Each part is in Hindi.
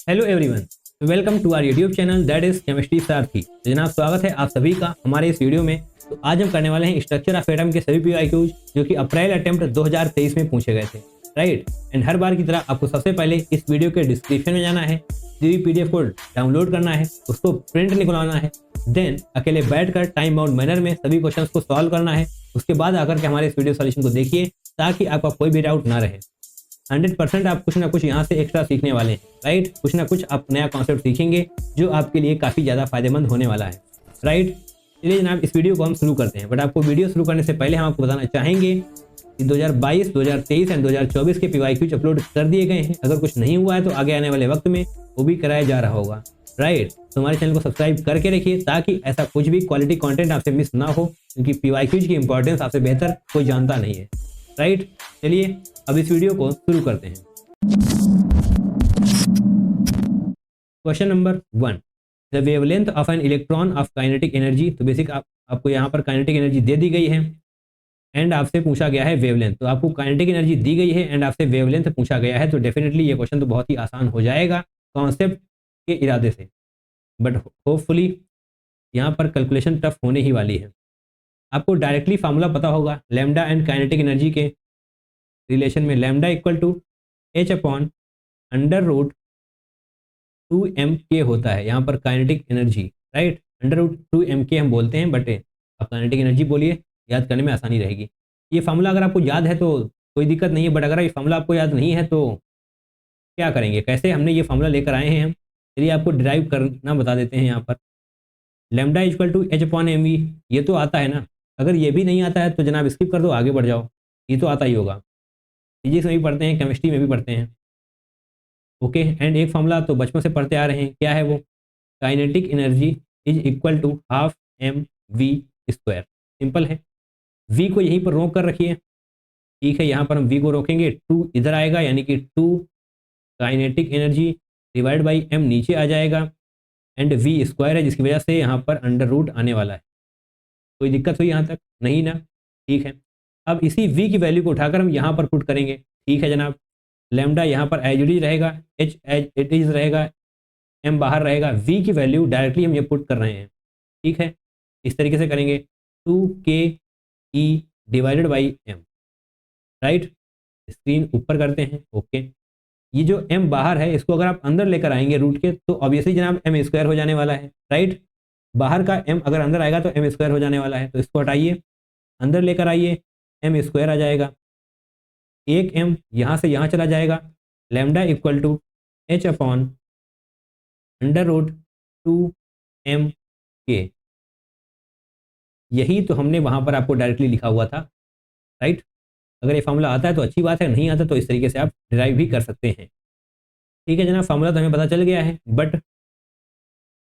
Hello everyone, welcome to our YouTube channel that is chemistry Sarathi. तो जनाब स्वागत है आप सभी का हमारे इस वीडियो में। तो आज हम करने वाले हैं स्ट्रक्चर ऑफ एटम के सभी पीवाईक्यूज जो कि अप्रैल अटेम्प्ट 2023 में पूछे गए थे, राइट। एंड हर बार की तरह आपको सबसे पहले इस वीडियो के डिस्क्रिप्शन में जाना है, पीडीएफ को डाउनलोड करना है, उसको प्रिंट निकलवाना है, देन अकेले बैठकर टाइम बाउंड मैनर में सभी क्वेश्चन को सॉल्व करना है। उसके बाद आकर के हमारे इस वीडियो सॉल्यूशन को देखिए ताकि आपका कोई भी डाउट ना रहे। 100% आप कुछ ना कुछ यहाँ से एक्स्ट्रा सीखने वाले हैं, राइट। कुछ ना कुछ आप नया कॉन्सेप्ट सीखेंगे जो आपके लिए काफ़ी ज़्यादा फायदेमंद होने वाला है, राइट। चलिए जनाब इस वीडियो को हम शुरू करते हैं। बट आपको वीडियो शुरू करने से पहले हम आपको बताना चाहेंगे कि 2022, 2023 एंड 2024 के पीवाईक्यूज अपलोड कर दिए गए हैं। अगर कुछ नहीं हुआ है तो आगे आने वाले वक्त में वो भी कराया जा रहा होगा, राइट। तो हमारे चैनल को सब्सक्राइब करके रखिए ताकि ऐसा कुछ भी क्वालिटी कंटेंट आपसे मिस ना हो, क्योंकि पीवाईक्यूज की इंपॉर्टेंस आपसे बेहतर कोई जानता नहीं है, राइट। चलिए अब इस वीडियो को शुरू करते हैं। Question number 1, the wavelength of an electron of kinetic energy. तो बेसिक आपको यहाँ पर काइनेटिक एनर्जी दे दी गई है एंड आपसे पूछा गया है वेवलेंथ। तो आपको काइनेटिक एनर्जी दी गई है एंड आपसे वेवलेंथ पूछा गया है, तो डेफिनेटली ये क्वेश्चन तो बहुत ही आसान हो जाएगा कॉन्सेप्ट के इरादे से। बट होपफुली यहाँ पर कैलकुलेशन टफ होने ही वाली है। आपको डायरेक्टली फार्मूला पता होगा लैम्डा एंड काइनेटिक एनर्जी के रिलेशन में। Lambda equal to h upon under root 2m k होता है यहाँ पर kinetic energy, right. Under root 2m k हम बोलते हैं, बट आप काइनेटिक एनर्जी बोलिए, याद करने में आसानी रहेगी। ये फार्मूला अगर आपको याद है तो कोई दिक्कत नहीं है, बट अगर ये फार्मूला आपको याद नहीं है तो क्या करेंगे, कैसे हमने ये फार्मूला लेकर आए हैं हम। चलिए आपको डिराइव करना बता देते हैं। यहाँ पर lambda equal to h upon mv, ये तो आता है ना। अगर ये भी नहीं आता है तो जनाब स्किप कर दो, आगे बढ़ जाओ, ये तो आता ही होगा। फिजिक्स में भी पढ़ते हैं, केमिस्ट्री में भी पढ़ते हैं, ओके। एंड एक फॉर्मूला तो बचपन से पढ़ते आ रहे हैं, क्या है वो, kinetic energy is equal to half M V square. Simple है। वी को यहीं पर रोक कर रखिए, ठीक है। यहाँ पर हम वी को रोकेंगे, 2 इधर आएगा, यानी कि 2 kinetic energy divide by M नीचे आ जाएगा, एंड वी स्क्वायर है जिसकी वजह से यहाँ पर अंडर रूट आने वाला है। कोई दिक्कत हुई यहाँ तक? नहीं ना, ठीक है। अब इसी v की वैल्यू को उठाकर हम यहाँ पर पुट करेंगे, ठीक है जनाब। लैम्डा यहाँ पर एज इट इज रहेगा, h एज इट इज रहेगा, m बाहर रहेगा, v की वैल्यू डायरेक्टली हम ये पुट कर रहे हैं, ठीक है। इस तरीके से करेंगे 2ke divided by m, right. Screen ऊपर करते हैं, ओके। ये जो m बाहर है इसको अगर आप अंदर लेकर आएंगे रूट के तो ऑब्वियसली जनाब m स्क्वायर हो जाने वाला है, राइट। बाहर का m अगर अंदर आएगा तो m स्क्वायर हो जाने वाला है, तो इसको हटाइए, अंदर लेकर आइए, m स्क्वायर आ जाएगा। एक m यहाँ से यहाँ चला जाएगा, lambda equal to h upon under root 2m k। यही तो हमने वहाँ पर आपको डायरेक्टली लिखा हुआ था, राइट। अगर ये फार्मूला आता है तो अच्छी बात है, नहीं आता तो इस तरीके से आप डिराइव भी कर सकते हैं, ठीक है जनाब। फार्मूला तो हमें पता चल गया है, बट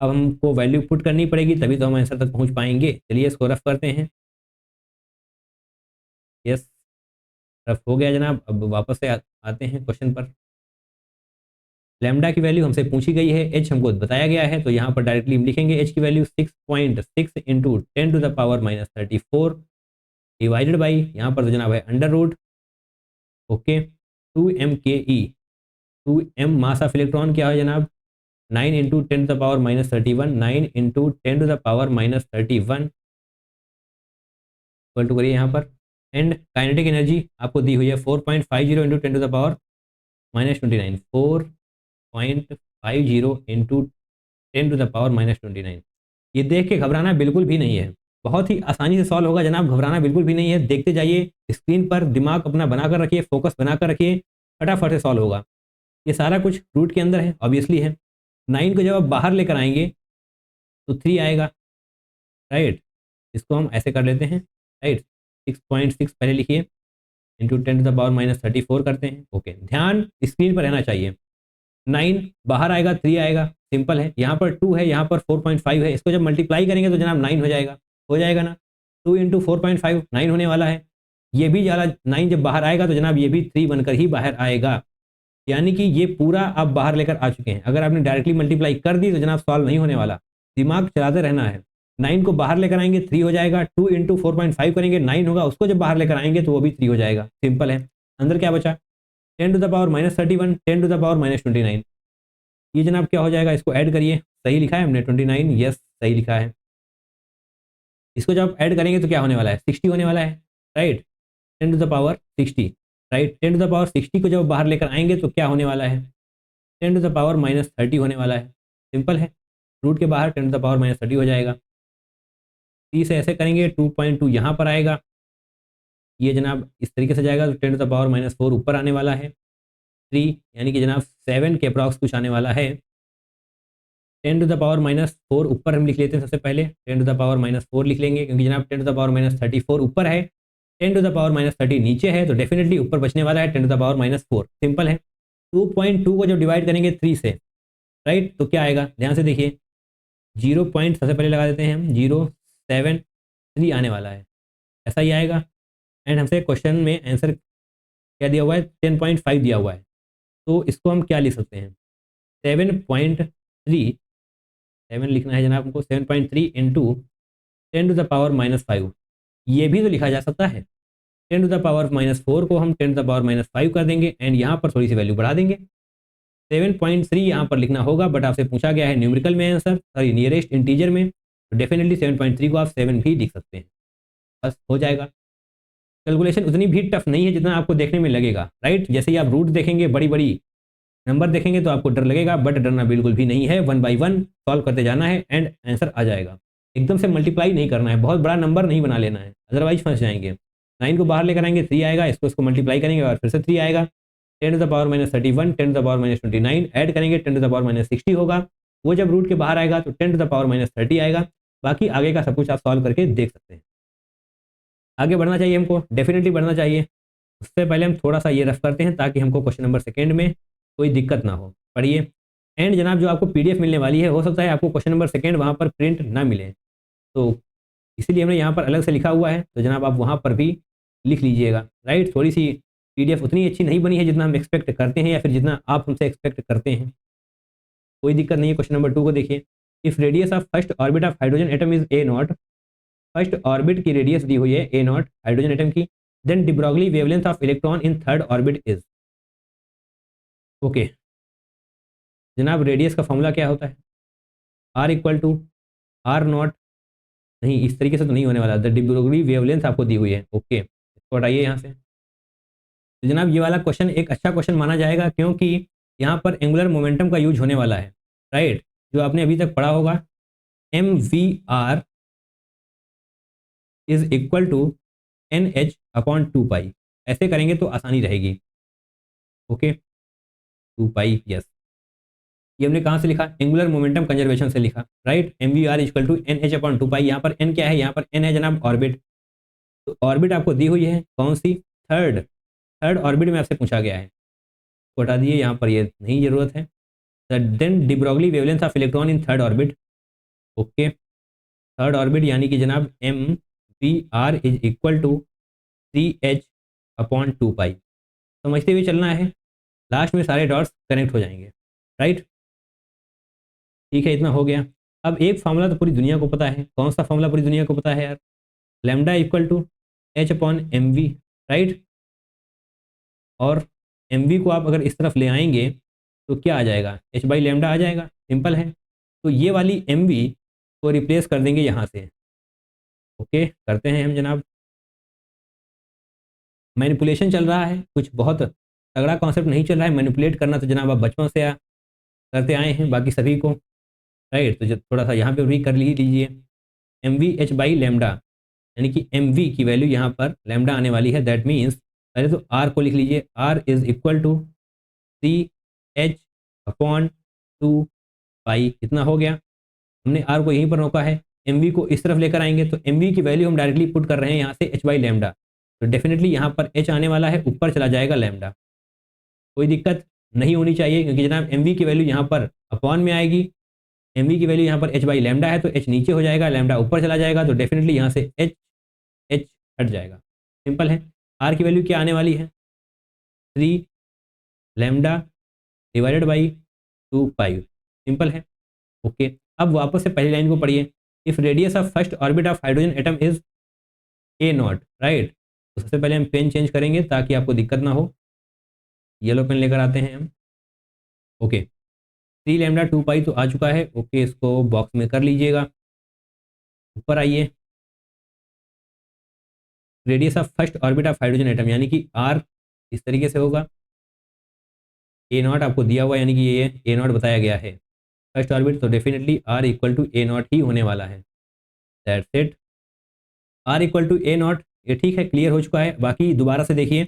अब हमको वैल्यू पुट करनी पड़ेगी, तभी तो हम आंसर तक पहुँच पाएंगे। चलिए इसको रफ करते हैं। यस, रफ हो गया जनाब। अब वापस से आते हैं क्वेश्चन पर। लैम्डा की वैल्यू हमसे पूछी गई है, h हमको बताया गया है, तो यहाँ पर डायरेक्टली हम लिखेंगे h की value 6.6 into 10 to the power -34 divided by, यहाँ पर तो जनाब है under root, okay, 2m ke। 2m mass of electron क्या है जनाब, 9 into 10 to the power -31, 9 into 10 to the power -31 equal to करिए यहाँ पर। एंड काइनेटिक एनर्जी आपको दी हुई है 4.50 into 10 to the power -29, 4.50 into 10 to the power -29। ये देख के घबराना बिल्कुल भी नहीं है, बहुत ही आसानी से सॉल्व होगा जनाब, घबराना बिल्कुल भी नहीं है। देखते जाइए स्क्रीन पर, दिमाग अपना बनाकर रखिए, फोकस बनाकर रखिए, फटाफट से सॉल्व होगा। ये सारा कुछ रूट के अंदर है, ऑब्वियसली है। 9 को जब आप बाहर लेकर आएंगे तो 3 आएगा, राइट। इसको हम ऐसे कर लेते हैं, राइट। 6.6 पहले लिखिए, इंटू 10 टू द पावर -34 करते हैं, ओके। ध्यान स्क्रीन पर रहना चाहिए। 9 बाहर आएगा, 3 आएगा, सिंपल है। यहाँ पर 2 है, यहाँ पर 4.5 है, इसको जब मल्टीप्लाई करेंगे तो जनाब 9 हो जाएगा ना। 2 इंटू 4.5 9 होने वाला है। ये भी ज़्यादा 9 जब बाहर आएगा तो जनाब ये भी 3 बनकर ही बाहर आएगा, यानी कि ये पूरा आप बाहर लेकर आ चुके हैं। अगर आपने डायरेक्टली मल्टीप्लाई कर दी तो जनाब सॉल्व नहीं होने वाला, दिमाग चलाते रहना है। 9 को बाहर लेकर आएंगे 3 हो जाएगा, 2 इंटू 4.5 करेंगे 9 होगा, उसको जब बाहर लेकर आएंगे तो वो भी 3 हो जाएगा, सिंपल है। अंदर क्या बचा, 10 to the power -31, 10 to the power -29, ये जनाब क्या हो जाएगा, इसको ऐड करिए, सही लिखा है हमने 29, यस सही लिखा है। इसको जब आप ऐड करेंगे तो क्या होने वाला है, 60 होने वाला है, राइट, 10⁻60, राइट। 10⁻60 को जब बाहर लेकर आएंगे तो क्या होने वाला है, 10⁻−30 होने वाला है। सिंपल है, रूट के बाहर 10⁻−30 हो जाएगा। 30 से ऐसे करेंगे, 2.2 यहाँ पर आएगा, ये जनाब इस तरीके से जाएगा तो 10⁻−4 ऊपर आने वाला है। 3 यानी कि जनाब 7 के अप्रॉक्स कुछ आने वाला है। 10⁻−4 ऊपर हम लिख लेते हैं सबसे पहले, 10⁻−4 लिख लेंगे क्योंकि जनाब 10⁻−34 ऊपर है, 10⁻30 नीचे है, तो डेफिनेटली ऊपर बचने वाला है 10⁻4। सिंपल है। 2.2 को जब डिवाइड करेंगे 3 से, राइट, तो क्या आएगा, ध्यान से देखिए, 0 पॉइंट सबसे पहले लगा देते हैं हम, 073 आने वाला है, ऐसा ही आएगा। एंड हमसे क्वेश्चन में आंसर क्या दिया हुआ है, 10.5 दिया हुआ है, तो इसको हम क्या लिख सकते हैं, 7.3, 7 लिखना है जनाब हमको, 7.3 इंटू 10⁻⁻5, ये भी तो लिखा जा सकता है। 10⁻⁻4 को हम 10⁻⁻5 कर देंगे एंड यहाँ पर थोड़ी सी वैल्यू बढ़ा देंगे, 7.3 यहाँ पर लिखना होगा, बट आपसे पूछा गया है न्यूमेरिकल में आंसर, सॉरी नियरेस्ट इंटीजर में, तो डेफिनेटली 7.3 को आप 7 भी लिख सकते हैं, बस हो जाएगा। कैलकुलेशन उतनी भी टफ नहीं है जितना आपको देखने में लगेगा, राइट। जैसे ही आप रूट देखेंगे, बड़ी बड़ी नंबर देखेंगे तो आपको डर लगेगा, बट डरना बिल्कुल भी नहीं है, 1 बाई 1 सॉल्व करते जाना है एंड आंसर आ जाएगा। एकदम से मल्टीप्लाई नहीं करना है, बहुत बड़ा नंबर नहीं बना लेना है, अदरवाइज फंस जाएंगे। 9 को बाहर लेकर आएंगे, 3 आएगा, इसको मल्टीप्लाई करेंगे और फिर से 3 आएगा, 10⁻31, 10⁻29 ऐड करेंगे, 10⁻60 होगा, वो जब रूट के बाहर आएगा तो 10⁻30 आएगा। बाकी आगे का सब कुछ आप सॉल्व करके देख सकते हैं। आगे बढ़ना चाहिए हमको, डेफिनेटली बढ़ना चाहिए। उससे पहले हम थोड़ा सा ये रफ करते हैं ताकि हमको क्वेश्चन नंबर सेकेंड में कोई दिक्कत ना हो। पढ़िए, एंड जनाब जो आपको पीडीएफ मिलने वाली है, हो सकता है आपको क्वेश्चन नंबर सेकेंड वहाँ पर प्रिंट ना मिले, तो इसीलिए हमने यहाँ पर अलग से लिखा हुआ है, तो जनाब आप वहाँ पर भी लिख लीजिएगा, राइट। थोड़ी सी पीडीएफ उतनी अच्छी नहीं बनी है जितना हम एक्सपेक्ट करते हैं या फिर जितना आप हमसे एक्सपेक्ट करते हैं, कोई दिक्कत नहीं है। क्वेश्चन नंबर 2 को देखिए, if radius of first orbit of hydrogen atom is A naught, first orbit की रेडियस दी हुई है ए नॉट हाइड्रोजन एटम की, then de Broglie wavelength of electron in third orbit is. Okay जनाब, रेडियस का फॉर्मूला क्या होता है, R equal to R naught, नहीं इस तरीके से तो नहीं होने वाला, द डी ब्रोगली वेवलेंथ आपको दी हुई है। ओके इसको हटाइए यहाँ से। तो जनाब ये वाला क्वेश्चन एक अच्छा क्वेश्चन माना जाएगा क्योंकि यहाँ पर एंगुलर मोमेंटम का यूज होने वाला है, राइट, जो आपने अभी तक पढ़ा होगा, M V R is equal to N H upon 2 pi, ऐसे करेंगे तो आसानी रहेगी। ओके 2 पाई, यस, ये हमने कहाँ से लिखा, एंगुलर मोमेंटम कंजर्वेशन से लिखा, right. M V R equal to N H upon 2 pi, यहाँ पर एन क्या है, यहाँ पर एन है जनाब ऑर्बिट, तो ऑर्बिट आपको दी हुई है कौन सी, थर्ड, थर्ड ऑर्बिट में आपसे पूछा गया है, तो हटा दिए, यहाँ पर ये नहीं जरूरत है। Then de Broglie wavelength of electron in third orbit, okay third orbit यानी कि जनाब M V R is equal to 3h upon 2 pi, समझते हुए चलना है, लास्ट में सारे डॉट्स कनेक्ट हो जाएंगे, राइट। ठीक है, इतना हो गया। अब एक फार्मूला तो पूरी दुनिया को पता है, कौन सा फार्मूला पूरी दुनिया को पता है यार, lambda equal to H upon M V, right. और एम वी को आप अगर इस तरफ ले आएंगे तो क्या आ जाएगा, एच बाई लैम्डा आ जाएगा, सिंपल है। तो ये वाली एम वी को रिप्लेस कर देंगे यहाँ से। ओके करते हैं हम जनाब, मैनिपुलेशन चल रहा है, कुछ बहुत तगड़ा कॉन्सेप्ट नहीं चल रहा है, मैनिपुलेट करना तो जनाब आप बचपन से करते आए हैं बाकी सभी को, राइट। तो जब थोड़ा सा यहाँ पे भी कर लीजिए, M V H by lambda, यानी कि एम वी की वैल्यू यहाँ पर लैम्डा आने वाली है, दैट मीन्स पहले तो आर को लिख लीजिए, R is equal to 3h upon 2 pi, कितना हो गया, हमने आर को यहीं पर रोका है, एम वी को इस तरफ लेकर आएंगे तो एम वी की वैल्यू हम डायरेक्टली पुट कर रहे हैं यहाँ से एच बाई लैम्डा, तो डेफिनेटली यहाँ पर एच आने वाला है, ऊपर चला जाएगा लैम्डा, कोई दिक्कत नहीं होनी चाहिए क्योंकि जनाब एम वी की वैल्यू यहाँ पर अपॉन में आएगी, एम वी की वैल्यू यहाँ पर एच बाई लैम्डा है, तो एच नीचे हो जाएगा, लैम्डा ऊपर चला जाएगा, तो डेफिनेटली यहाँ से एच एच हट जाएगा, सिंपल है। आर की वैल्यू क्या आने वाली है, 3 lambda divided by 2 pi, simple है। ओके अब वापस से पहली लाइन को पढ़िए, if radius of first orbit of hydrogen atom is A not, right. तो सबसे पहले हम पेन चेंज करेंगे ताकि आपको दिक्कत ना हो, येलो पेन लेकर आते हैं हम। ओके 3 लैम्डा 2 पाई तो आ चुका है। ओके, इसको बॉक्स में कर लीजिएगा। ऊपर आइए, radius of first orbit of hydrogen atom, यानी कि आर इस तरीके से होगा। ए नॉट आपको दिया हुआ, यानी कि ये ए नॉट बताया गया है फर्स्ट ऑर्बिट, तो definitely R equal to A naught ही होने वाला है। That's it, R equal to A naught. ये ठीक है, क्लियर हो चुका है। बाकी दोबारा से देखिए,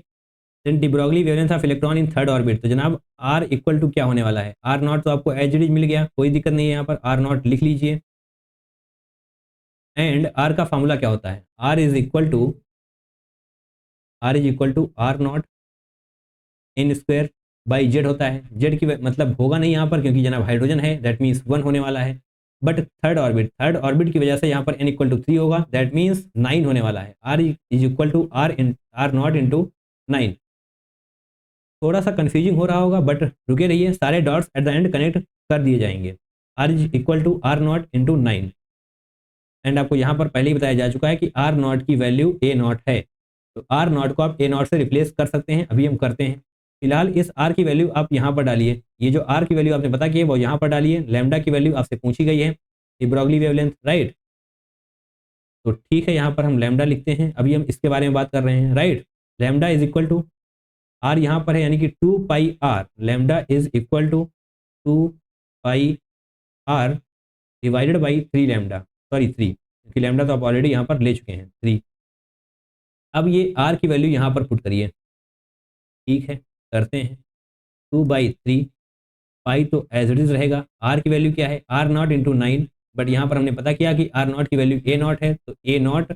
then de Broglie wavelength of electron in third orbit, तो जनाब आर इक्वल टू क्या होने वाला है, आर नॉट तो आपको एज इट इज मिल गया, कोई दिक्कत नहीं है, यहाँ पर आर नॉट लिख लीजिए। एंड आर का फॉर्मूला क्या होता है, R is equal to R naught N square by Z होता है। जेड की मतलब होगा नहीं यहाँ पर, क्योंकि जनाब हाइड्रोजन है, दैट मीन्स 1 होने वाला है। बट थर्ड ऑर्बिट की वजह से यहाँ पर n इक्वल टू 3 होगा, दैट मीन्स 9 होने वाला है। R is equal to R naught into 9। थोड़ा सा कन्फ्यूजिंग हो रहा होगा, बट रुके रहिए, सारे dots at the end connect कर दिए जाएंगे। R is equal to R naught into 9। And आपको यहाँ पर पहले ही बताया जा चुका है कि आर नॉट की वैल्यू ए नॉट है, तो आर नॉट को आप ए नॉट से रिप्लेस कर सकते हैं, अभी हम करते हैं। फिलहाल इस आर की वैल्यू आप यहाँ पर डालिए, ये जो आर की वैल्यू आपने पता की है वो यहाँ पर डालिए। लैम्डा की वैल्यू आपसे पूछी गई है, डी ब्रोगली वेवलेंथ, राइट। तो ठीक है, यहाँ पर हम लैम्डा लिखते हैं, अभी हम इसके बारे में बात कर रहे हैं, right. Lambda is equal to R यहाँ पर है, यानी कि 2 pi R, lambda is equal to 2 pi R divided by 3 lambda, sorry 3, क्योंकि लैम्डा तो आप ऑलरेडी यहाँ पर ले चुके हैं 3। अब ये आर की वैल्यू यहाँ पर पुट करिए, ठीक है, करते हैं। 2/3 पाई तो एज इट इज रहेगा। आर की वैल्यू क्या है, आर नॉट इंटू 9, बट यहाँ पर हमने पता किया कि आर नॉट की वैल्यू ए नॉट है, तो ए नॉट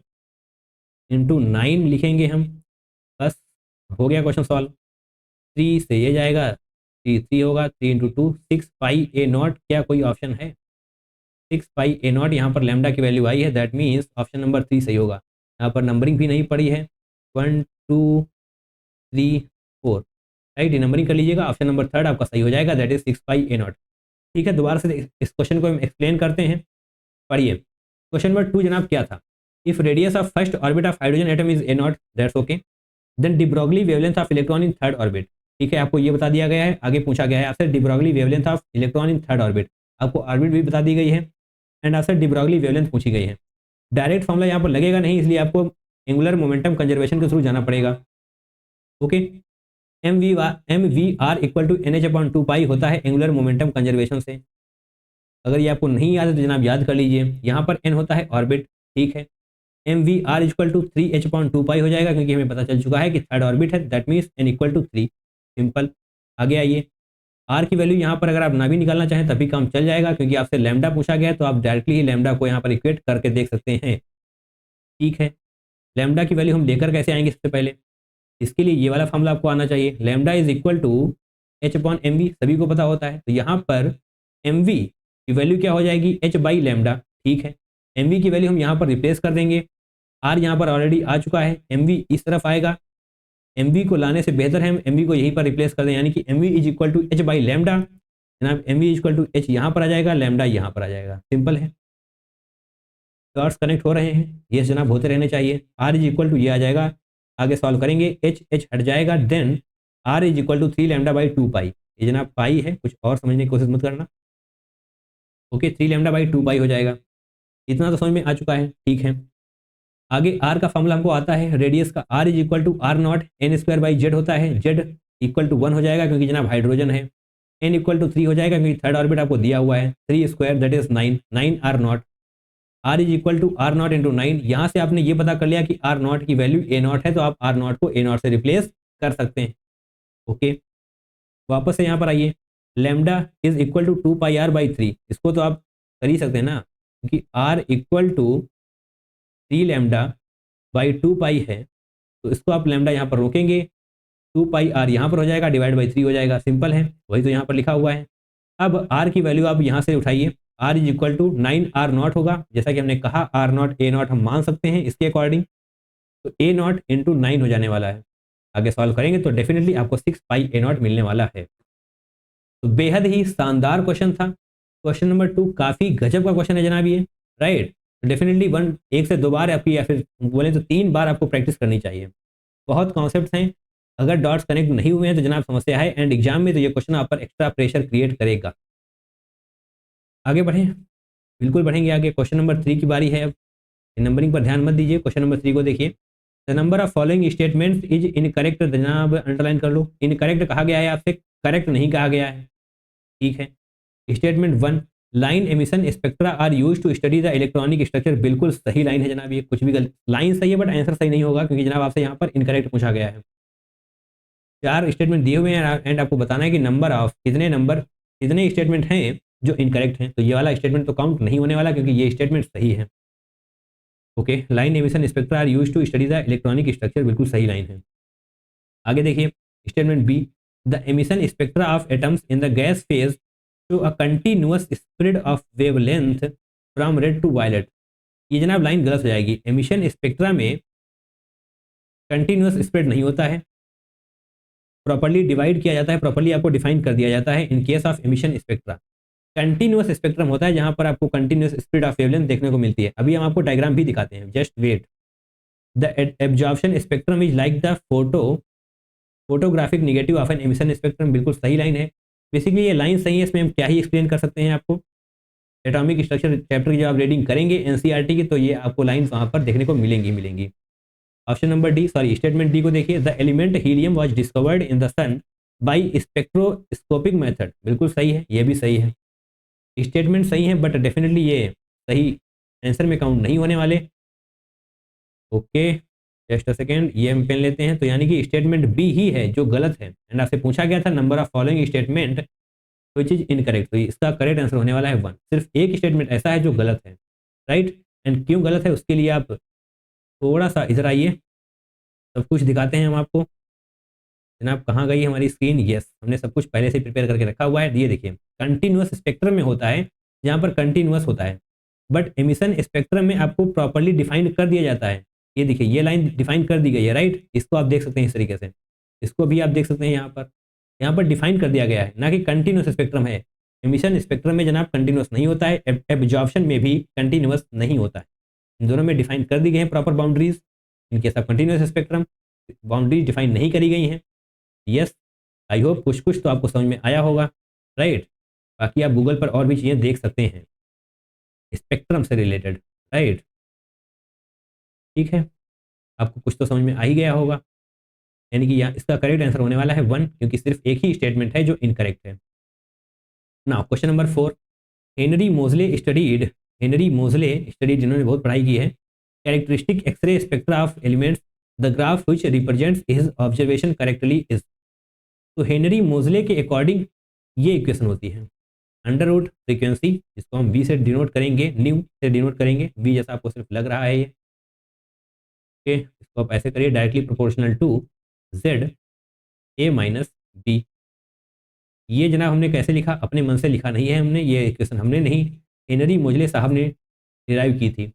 इंटू 9 लिखेंगे हम, बस हो गया क्वेश्चन सॉल्व। 3 से ये जाएगा, 3 होगा, 3 इंटू 2 6 पाई ए नॉट, क्या कोई ऑप्शन है, 6 पाई ए नॉट, यहाँ पर लैम्डा की वैल्यू आई है, दैट मीन्स ऑप्शन नंबर 3 सही होगा। यहाँ पर नंबरिंग भी नहीं पड़ी है, 1 2 3 4, राइट, ये नंबरिंग कर लीजिएगा, ऑप्शन नंबर 3 आपका सही हो जाएगा, that is 6 pi A not. ठीक है, दोबारा से इस क्वेश्चन को हम एक्सप्लेन करते हैं, पढ़िए। क्वेश्चन नंबर 2 जनाब क्या था, if radius of first orbit of hydrogen atom is A naught, that's okay, then de Broglie wavelength of electron in third orbit. ठीक है, आपको ये बता दिया गया है, आगे पूछा गया है आपसे D Broglie wavelength of electron in third orbit, आपको ऑर्बिट भी बता दी गई है एंड आपसे डी ब्रोगली वेवलेंथ पूछी गई है। डायरेक्ट फॉर्मूला यहाँ पर लगेगा नहीं, इसलिए आपको एंगुलर मोमेंटम कंजर्वेशन के थ्रू जाना पड़ेगा। Okay, M V R equal to N H upon 2 pi होता है एंगुलर मोमेंटम कंजर्वेशन से। अगर ये आपको नहीं याद है तो जनाब याद कर लीजिए, यहाँ पर एन होता है ऑर्बिट, ठीक है। M V R equal to 3h upon 2 pi हो जाएगा, क्योंकि हमें पता चल चुका है कि थर्ड ऑर्बिट है, that means N equal to 3, simple. आगे आइए, आर की वैल्यू यहाँ पर अगर आप ना भी निकालना चाहें तभी काम चल जाएगा, क्योंकि आपसे लैम्डा पूछा गया है, तो आप डायरेक्टली ही लैम्डा को यहाँ पर इक्वेट करके देख सकते हैं। ठीक है, लैम्डा की वैल्यू हम लेकर कैसे आएंगे, सबसे पहले इसके लिए ये वाला फॉर्मूला आपको आना चाहिए, lambda is equal to H upon M V, सभी को पता होता है। तो यहाँ पर एम वी की वैल्यू क्या हो जाएगी, एच बाई लैम्डा, ठीक है। एम वी की वैल्यू हम यहाँ पर रिप्लेस कर देंगे, आर यहाँ पर ऑलरेडी आ चुका है, एम वी इस तरफ आएगा, एम वी को लाने से बेहतर है हम एम वी को यहीं पर रिप्लेस कर दें, यानी कि M V is equal to H by lambda, जनाब M V is equal to H यहाँ पर आ जाएगा, लैम्डा यहाँ पर आ जाएगा, सिंपल है। डॉट्स कनेक्ट हो रहे हैं, ये जनाब होते रहने चाहिए। आर इज इक्वल टू ये आ जाएगा, आगे सॉल्व करेंगे, एच एच हट जाएगा, then R is equal to 3 lambda by 2 pi, ये जनाब पाई है, कुछ और समझने की कोशिश मत करना। ओके, 3 लैम्डा बाई 2 पाई हो जाएगा, इतना तो समझ में आ चुका है, ठीक है। आगे आर का फॉर्मूला हमको आता है, रेडियस का, R is equal to R naught N square by Z होता है, जेड इक्वल टू 1 हो जाएगा क्योंकि जनाब हाइड्रोजन है, एन इक्वल टू 3 हो जाएगा क्योंकि थर्ड ऑर्बिट आपको दिया हुआ है, 3 square that is 9, 9 R naught, R is equal to R naught into 9। यहाँ से आपने ये पता कर लिया कि आर नॉट की वैल्यू ए नॉट है, तो आप आर नॉट को ए नॉट से रिप्लेस कर सकते हैं। ओके, वापस से यहाँ पर आइए, lambda is equal to 2 pi R by 3, इसको तो आप कर ही सकते हैं ना, क्योंकि R equal to 3 lambda by 2 pi है, तो इसको आप लैम्डा यहाँ पर रोकेंगे, 2 पाई आर यहाँ पर हो जाएगा, डिवाइड बाई 3 हो जाएगा, सिंपल है, वही तो यहाँ पर लिखा हुआ है। अब आर की वैल्यू आप यहाँ से उठाइए, R is equal to 9 R naught होगा, जैसा कि हमने कहा आर नॉट ए नॉट हम मान सकते हैं इसके अकॉर्डिंग, तो ए नॉट इंटू 9 हो जाने वाला है। आगे सॉल्व करेंगे तो डेफिनेटली आपको 6 पाई ए नॉट मिलने वाला है। तो बेहद ही शानदार क्वेश्चन था। क्वेश्चन नंबर 2 काफ़ी गजब का क्वेश्चन है जनाब ये, राइट। डेफिनेटली 1 से 2 बार आपकी, या फिर बोले तो 3 बार आपको प्रैक्टिस करनी चाहिए। बहुत कॉन्सेप्ट्स हैं, अगर डॉट्स कनेक्ट नहीं हुए हैं तो जनाब समस्या है, एंड एग्जाम में तो ये क्वेश्चन आप पर एक्स्ट्रा प्रेशर क्रिएट करेगा। आगे बढ़ें, बिल्कुल बढ़ेंगे आगे। क्वेश्चन नंबर 3 की बारी है अब। नंबरिंग पर ध्यान मत दीजिए, क्वेश्चन नंबर 3 को देखिए। The number of following statements is incorrect, जनाब अंडरलाइन कर लो। इनकरेक्ट कहा गया है आपसे, करेक्ट नहीं कहा गया है, ठीक है। Statement 1, line emission spectra are used to study the electronic structure, बिल्कुल सही लाइन है जनाब, ये कुछ भी गलत लाइन सही है बट आंसर सही नहीं होगा क्योंकि जनाब आपसे यहाँ पर इनकरेक्ट पूछा गया है। 4 स्टेटमेंट दिए हुए हैं एंड आपको बताना है कि नंबर ऑफ कितने स्टेटमेंट हैं जो इनकरेक्ट हैं। तो ये वाला स्टेटमेंट तो काउंट नहीं होने वाला क्योंकि ये स्टेटमेंट सही है। Okay, line emission spectra are used to study the electronic structure, बिल्कुल सही लाइन है। आगे देखिए statement B, the emission spectra of atoms in the gas phase show a continuous spread of wavelength from red to violet. ये जनाब लाइन गलत हो जाएगी। एमिशन स्पेक्ट्रा में कंटिन्यूअस स्प्रेड नहीं होता है, प्रॉपर्ली डिवाइड किया जाता है, प्रॉपर्ली आपको डिफाइन कर दिया जाता है in case of emission spectra. Continuous spectrum होता है जहां पर आपको कंटिन्यूअस स्प्रेड ऑफ वेवलेंथ देखने को मिलती है। अभी हम आपको डायग्राम भी दिखाते हैं, just wait. The absorption spectrum is like the photographic negative of an emission spectrum, बिल्कुल सही लाइन है। बेसिकली ये लाइन सही है, इसमें हम क्या ही एक्सप्लेन कर सकते हैं आपको। एटॉमिक स्ट्रक्चर चैप्टर की जब आप रीडिंग करेंगे एनसीईआरटी की तो ये आपको लाइन्स वहां पर देखने को मिलेंगी। Option number D, sorry statement D को देखिए। The element helium was discovered in the sun by spectroscopic method, बिल्कुल सही है, ये भी सही है। स्टेटमेंट सही है बट डेफिनेटली ये सही आंसर में काउंट नहीं होने वाले। ओके, जस्ट अ सेकेंड, ये हम पेन लेते हैं। तो यानी कि स्टेटमेंट बी ही है जो गलत है एंड आपसे पूछा गया था number of following statement which is incorrect, तो इसका करेक्ट आंसर होने वाला है 1। सिर्फ एक स्टेटमेंट ऐसा है जो गलत है, राइट। एंड क्यों गलत है उसके लिए आप थोड़ा सा इधर आइए, सब कुछ दिखाते हैं हम आपको। जनाब कहाँ गई हमारी स्क्रीन, यस हमने सब कुछ पहले से प्रिपेयर करके रखा हुआ है। ये देखिए कंटिन्यूअस स्पेक्ट्रम में होता है जहाँ पर कंटिन्यूअस होता है, बट एमिशन स्पेक्ट्रम में आपको प्रॉपर्ली डिफाइन कर दिया जाता है। ये देखिए ये लाइन डिफाइन कर दी गई है, राइट। इसको आप देख सकते हैं इस तरीके से, इसको भी आप देख सकते हैं यहाँ पर डिफाइन कर दिया गया है, ना कि कंटिन्यूअस स्पेक्ट्रम है। एमिशन स्पेक्ट्रम में जनाब कंटिन्यूअस नहीं होता है, एब्जॉर्प्शन में भी कंटिन्यूअस नहीं होता है। इन दोनों में डिफाइन कर दी गई हैं प्रॉपर बाउंड्रीज। इनके साथ कंटिन्यूअस स्पेक्ट्रम बाउंड्रीज डिफाइन नहीं करी गई हैं। यस, आई होप कुछ कुछ तो आपको समझ में आया होगा, राइट। बाकी आप गूगल पर और भी चीज़ें देख सकते हैं स्पेक्ट्रम से रिलेटेड, राइट। ठीक है, आपको कुछ तो समझ में आ ही गया होगा। यानी कि यहाँ इसका करेक्ट आंसर होने वाला है 1 क्योंकि सिर्फ एक ही स्टेटमेंट है जो इनकरेक्ट है। Now question number 4, Henry Moseley studied, जिन्होंने बहुत पढ़ाई की है, characteristic X ray spectra of elements, the graph which represents his observation correctly is. तो हेनरी मोजले के अकॉर्डिंग ये इक्वेशन होती है अंडर रूट फ्रीक्वेंसी, जिसको हम वी से डिनोट करेंगे, न्यू से डिनोट करेंगे, वी जैसा आपको सिर्फ लग रहा है ये। ओके, इसको आप ऐसे करिए, directly proportional to Z A minus B. ये जनाब हमने कैसे लिखा, अपने मन से लिखा नहीं है हमने, ये इक्वेशन हमने नहीं, हेनरी मोजले साहब ने डिराइव की थी।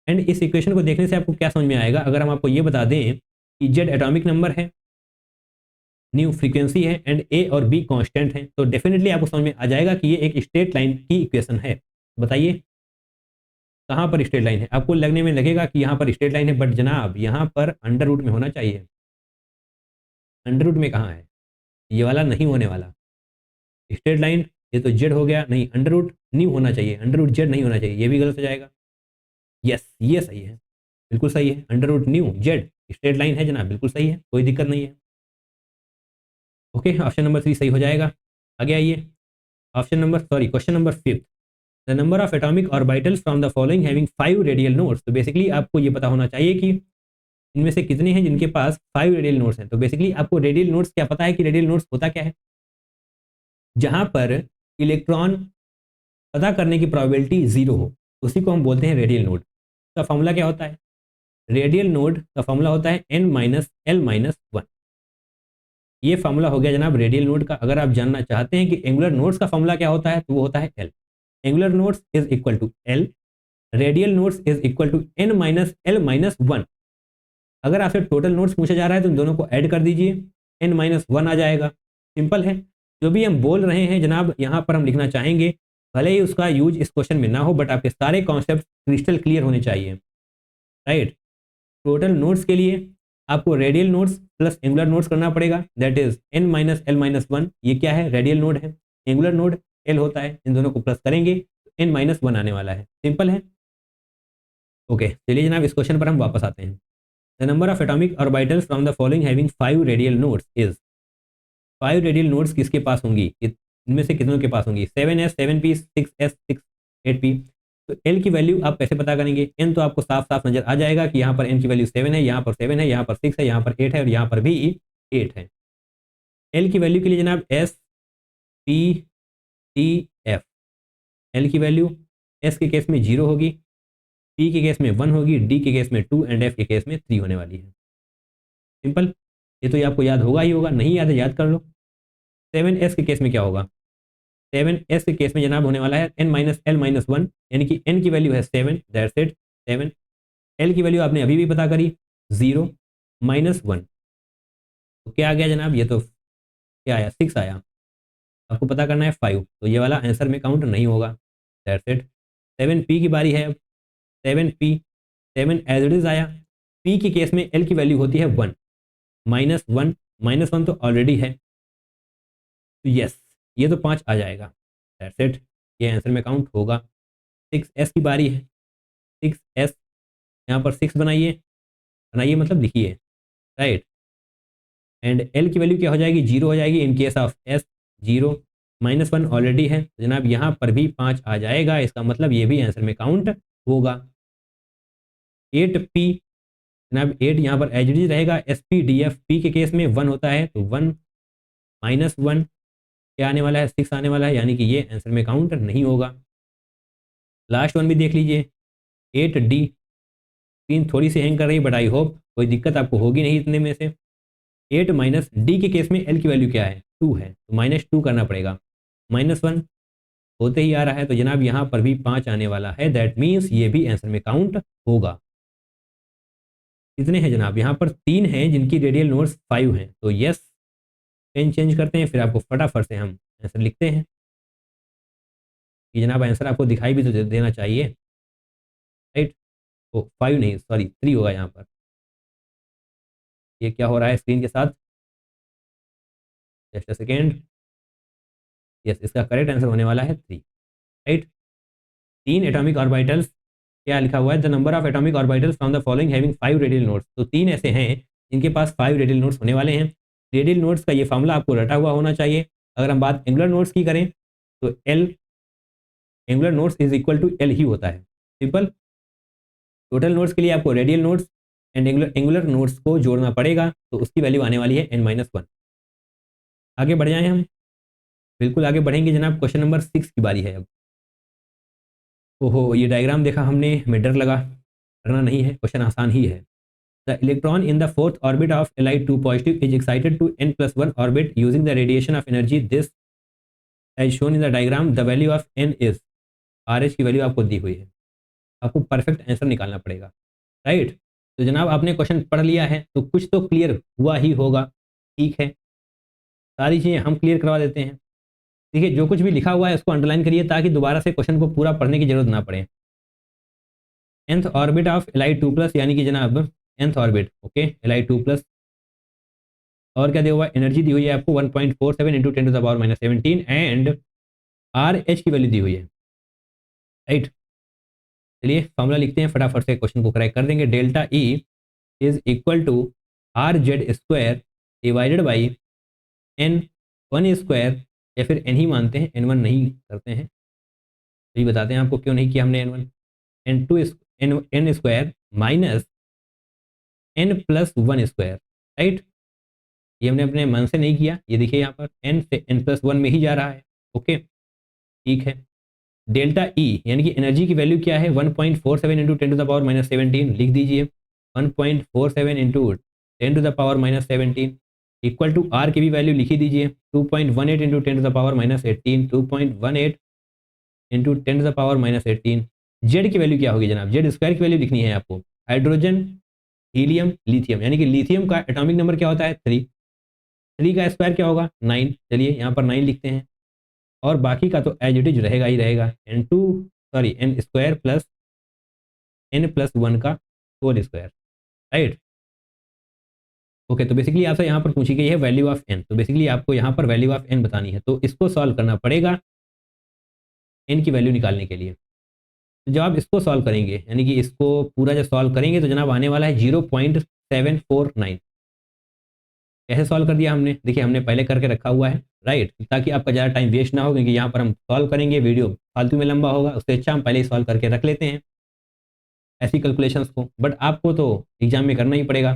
एंड इस इक्वेशन को देखने से आपको क्या समझ में आएगा, अगर हम आपको ये बता दें कि जेड एटॉमिक नंबर है, न्यू फ्रीक्वेंसी है एंड ए और बी कांस्टेंट है, तो डेफिनेटली आपको समझ में आ जाएगा कि ये एक स्ट्रेट लाइन की इक्वेशन है। बताइए कहाँ पर स्ट्रेट लाइन है, आपको लगने में लगेगा कि यहाँ पर स्ट्रेट लाइन है, बट जनाब यहाँ पर अंडर रूट में होना चाहिए। अंडर रूट में कहाँ है, ये वाला नहीं होने वाला। स्ट्रेट लाइन ये तो जेड हो गया, नहीं अंडर रूट न्यू होना चाहिए, अंडर रूट जेड नहीं होना चाहिए, ये भी गलत हो जाएगा। यस ये सही है, बिल्कुल सही है, under root nu Z straight line है जनाब, बिल्कुल सही है, कोई दिक्कत नहीं है। ओके, ऑप्शन नंबर 3 सही हो जाएगा। आगे आइए, question number 5, the number of atomic orbitals from the following having 5 radial nodes. तो बेसिकली आपको ये पता होना चाहिए कि इनमें से कितने हैं जिनके पास 5 रेडियल नोड्स हैं। तो बेसिकली आपको रेडियल नोड्स क्या पता है कि रेडियल नोड्स होता क्या है, जहां पर इलेक्ट्रॉन पता करने की प्रोबेबिलिटी 0 हो, उसी को हम बोलते हैं रेडियल नोड। का फॉर्मूला क्या होता है, रेडियल नोड का फॉर्मूला होता है n-l-1। ये फॉर्मूला हो गया जनाब रेडियल नोड का। अगर आप जानना चाहते हैं कि एंगुलर नोड्स का फॉर्मूला क्या होता है तो वो होता है l। Angular nodes is equal to l, radial nodes is equal to n-l-1। अगर आपसे टोटल नोड्स पूछा जा रहा है तो इन दोनों को ऐड कर दीजिए, n-1 आ जाएगा। सिंपल है, जो भी हम बोल रहे हैं जनाब यहाँ पर हम लिखना चाहेंगे, भले ही उसका यूज इस क्वेश्चन में ना हो, बट आपके सारे कॉन्सेप्ट क्रिस्टल क्लियर होने चाहिए, राइट। टोटल नोड्स के लिए आपको radial nodes plus angular nodes करना पड़ेगा, दैट इज n-l-1। ये क्या है, रेडियल नोड है। एंगुलर नोड एल होता है, इन दोनों को प्लस करेंगे तो n-1 आने वाला है। सिंपल है। ओके, चलिए जनाब इस क्वेश्चन पर हम वापस आते हैं। The number of atomic orbitals from the following having 5 radial nodes is, 5 radial nodes किसके पास होंगी, इनमें से कितनों के पास होंगी, 7s 7p 6s 6 8p। तो एल की वैल्यू आप कैसे पता करेंगे, एन तो आपको साफ साफ नजर आ जाएगा कि यहाँ पर एन की वैल्यू 7 है, यहाँ पर 7 है, यहाँ पर 6 है, यहाँ पर 8 है और यहाँ पर भी 8 है। एल की वैल्यू के लिए जनाब S P T F, L की वैल्यू एस के केस में 0 होगी, पी के केस में 1 होगी, डी के केस में 2 एंड एफ के केस में 3 होने वाली है। सिंपल, ये तो ये आपको याद होगा ही होगा, नहीं याद है याद कर लो। 7s के केस में क्या होगा, 7s के केस में जनाब होने वाला है n-l-1, यानी कि n की वैल्यू है 7, दैट्स इट 7। l की वैल्यू आपने अभी भी पता करी 0 -1, तो क्या आ गया जनाब, ये तो क्या आया 6 आया, आपको पता करना है 5, तो ये वाला आंसर में काउंट नहीं होगा, दैट्स इट। 7p की बारी है अब, 7p 7 एज इट इज आया, p के केस में l की वैल्यू होती है 1 -1 तो ऑलरेडी है, तो यस ये तो 5 आ जाएगा, दैट्स इट, ये आंसर में काउंट होगा। 6s की बारी है, 6s यहाँ पर 6 बनाइए, बनाइए मतलब लिखिए, राइट, एंड l की वैल्यू क्या हो जाएगी, 0 हो जाएगी in case of s, 0 -1 already है, तो जनाब यहाँ पर भी 5 आ जाएगा, इसका मतलब ये भी आंसर में काउंट होगा। 8p जनाब 8 यहाँ पर एज इट इज रहेगा, sp-df p के केस में 1 होता है, तो 1 -1 क्या आने वाला है, 6 आने वाला है, यानी कि ये आंसर में काउंट नहीं होगा। लास्ट वन भी देख लीजिए, 8d, स्क्रीन थोड़ी सी हैंग कर रही है बट आई होप कोई दिक्कत आपको होगी नहीं इतने में से। 8 माइनस डी के केस में एल की वैल्यू क्या है, 2 है, तो -2 करना पड़ेगा, -1 होते ही आ रहा है, तो जनाब यहाँ पर भी 5 आने वाला है, दैट मीन्स ये भी आंसर में काउंट होगा। कितने हैं जनाब, यहाँ पर 3 हैं जिनकी रेडियल नोड्स 5 हैं, तो यस पेन चेंज करते हैं, फिर आपको फटाफट से हम आंसर लिखते हैं कि जनाब आंसर आपको दिखाई भी तो देना चाहिए, राइट। तो 5 नहीं सॉरी 3 होगा यहाँ पर, ये क्या हो रहा है स्क्रीन के साथ, जस्ट अ सेकेंड, यस इसका करेक्ट आंसर होने वाला है 3, राइट। 3 एटॉमिक ऑर्बिटल्स, क्या लिखा हुआ है, the number of atomic orbitals from the following having 5 radial nodes, तो 3 ऐसे हैं जिनके पास 5 रेडियल नोड्स होने वाले हैं। रेडियल नोड्स का ये फार्मूला आपको रटा हुआ होना चाहिए। अगर हम बात एंगुलर नोड्स की करें तो L angular nodes is equal to L ही होता है, सिंपल। टोटल नोड्स के लिए आपको radial nodes and angular nodes को जोड़ना पड़ेगा, तो उसकी वैल्यू आने वाली है n-1। आगे बढ़ जाएं हम, बिल्कुल आगे बढ़ेंगे जनाब, क्वेश्चन नंबर 6 की बारी है अब। ओहो ये डायग्राम देखा हमने, हमें डर लगा, डरना नहीं है, क्वेश्चन आसान ही है। The electron in the fourth orbit of Li2 positive is excited to n+1 orbit using the radiation of energy this as shown in the diagram, the value of n is, RH की वैल्यू आपको दी हुई है, आपको परफेक्ट आंसर निकालना पड़ेगा, राइट। तो जनाब आपने क्वेश्चन पढ़ लिया है तो कुछ तो क्लियर हुआ ही होगा, ठीक है, सारी चीज़ें हम क्लियर करवा देते हैं। देखिए जो कुछ भी लिखा हुआ है उसको अंडरलाइन करिए ताकि दोबारा से क्वेश्चन को पूरा पढ़ने की जरूरत ना पड़े। nth ऑर्बिट ऑफ Li2+, यानी कि जनाब nth ऑर्बिट, ओके Li2+, और क्या दिया हुआ है, एनर्जी दी हुई है आपको 1.47 × 10⁻⁻17 एंड RH की वैल्यू दी हुई है, राइट। चलिए फॉर्मूला लिखते हैं, फटाफट से क्वेश्चन को करेक्ट कर देंगे। Delta E is equal to RZ² divided by N1² या फिर N ही मानते हैं, N1 नहीं करते हैं, तो ये बताते हैं आपको क्यों नहीं किया हमने N1, N2 minus N+1², right. ये हमने अपने मन से नहीं किया, ये देखिए यहाँ पर N से N+1 में ही जा रहा है, ओके ठीक है। डेल्टा E यानी कि एनर्जी की वैल्यू क्या है, 1.47 × 10⁻⁻17 लिख दीजिए, 1.47 × 10⁻⁻17 इक्वल टू R की भी वैल्यू लिखी दीजिए, 2.18 × 10⁻⁻18, 2.18 × 10⁻⁻18। जेड की वैल्यू क्या होगी जनाब, Z² की वैल्यू लिखनी है आपको, हाइड्रोजन हीलियम लिथियम, यानी कि लिथियम का एटॉमिक नंबर क्या होता है 3, 3 का स्क्वायर क्या होगा 9, चलिए यहाँ पर 9 लिखते हैं, और बाकी का तो एज इट इज रहेगा ही रहेगा, n² प्लस n+1 का होल स्क्वायर, राइट। ओके तो बेसिकली आपसे यहाँ पर पूछी गई है वैल्यू ऑफ n, तो बेसिकली आपको यहाँ पर वैल्यू ऑफ n बतानी है, तो इसको सॉल्व करना पड़ेगा। एन की वैल्यू निकालने के लिए। तो जब आप इसको सॉल्व करेंगे, यानी कि इसको पूरा जब सॉल्व करेंगे तो जनाब आने वाला है 0.749। कैसे सॉल्व कर दिया हमने, देखिए हमने पहले करके रखा हुआ है, राइट, ताकि आपका ज़्यादा टाइम वेस्ट ना हो, क्योंकि यहाँ पर हम सॉल्व करेंगे वीडियो फालतू में लंबा होगा, उससे अच्छा हम पहले ही सॉल्व करके रख लेते हैं ऐसी कैलकुलेशंस को। बट आपको तो एग्जाम में करना ही पड़ेगा